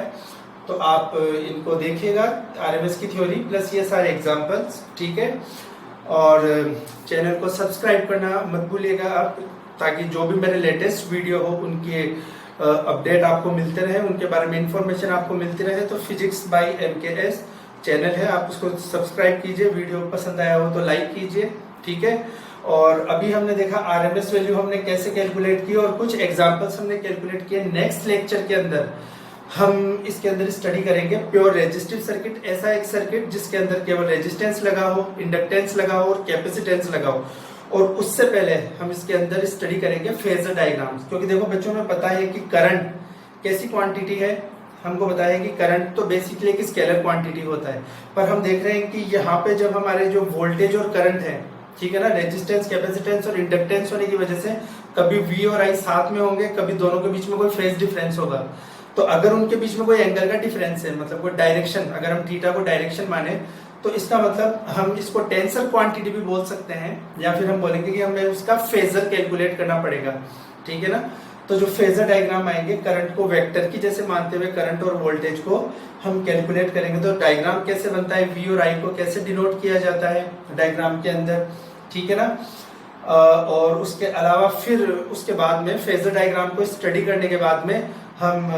तो आप इनको देखिएगा, आरएमएस की थ्योरी प्लस ये सारे एग्जांपल्स। ठीक है, और चैनल को सब्सक्राइब करना मत भूलिएगा आप, ताकि जो भी मेरे लेटेस्ट वीडियो हो उनके अपडेट आपको मिलते रहे, उनके बारे में इंफॉर्मेशन आपको मिलती रहे। तो फिजिक्स बाय MKS चैनल है, आप उसको सब्सक्राइब कीजिए, वीडियो पसंद आया हो तो लाइक कीजिए। ठीक है, और अभी हमने देखा आरएमएस वैल्यू हमने कैसे कैलकुलेट की और कुछ एग्जांपल्स हमने कैलकुलेट किए। नेक्स्ट लेक्चर के अंदर हम इसके अंदर स्टडी करेंगे प्योर रेजिस्टिव सर्किट, ऐसा एक सर्किट जिसके अंदर केवल रेजिस्टेंस लगा हो, इंडक्टेंस लगा हो और कैपेसिटेंस लगा हो। और उससे पहले हम इसके अंदर स्टडी करेंगे फेजर डायग्राम्स, क्योंकि देखो बच्चों में पता है कि करंट कैसी क्वांटिटी है, हमको बताया कि करंट तो बेसिकली एक स्केलर क्वांटिटी होता है, पर हम देख रहे हैं कि यहाँ पे जब हमारे जो वोल्टेज और करंट है, ठीक है ना, रेजिस्टेंस, कैपेसिटेंस और इंडक्टेंस होने की वजह से कभी V और I साथ में होंगे, कभी दोनों के बीच में कोई फेज डिफरेंस होगा। तो अगर उनके बीच में कोई एंगल का डिफरेंस है, मतलब कोई डायरेक्शन, अगर हम थीटा को डायरेक्शन माने, तो इसका मतलब हम इसको टेंसर क्वांटिटी भी बोल सकते हैं, या फिर हम बोलेंगे कि हमें उसका फेजर कैलकुलेट करना पड़ेगा। ठीक है ना, तो जो फेजर डायग्राम आएंगे, करंट को वेक्टर की जैसे मानते हुए करंट और वोल्टेज को हम कैलकुलेट करेंगे। तो डायग्राम कैसे बनता है, V और I को कैसे डिनोट किया जाता है डायग्राम के अंदर, ठीक है ना। और उसके अलावा फिर उसके बाद में फेजर डायग्राम को स्टडी करने के बाद में हम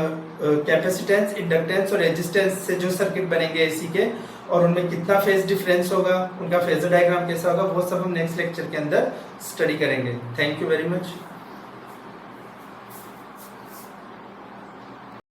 कैपेसिटेंस, इंडक्टेंस और रेजिस्टेंस से जो सर्किट बनेंगे एसी के, और उनमें कितना फेज डिफरेंस होगा, उनका फेजर डायग्राम कैसा होगा, वो सब हम नेक्स्ट लेक्चर के अंदर स्टडी करेंगे। Thank you very much.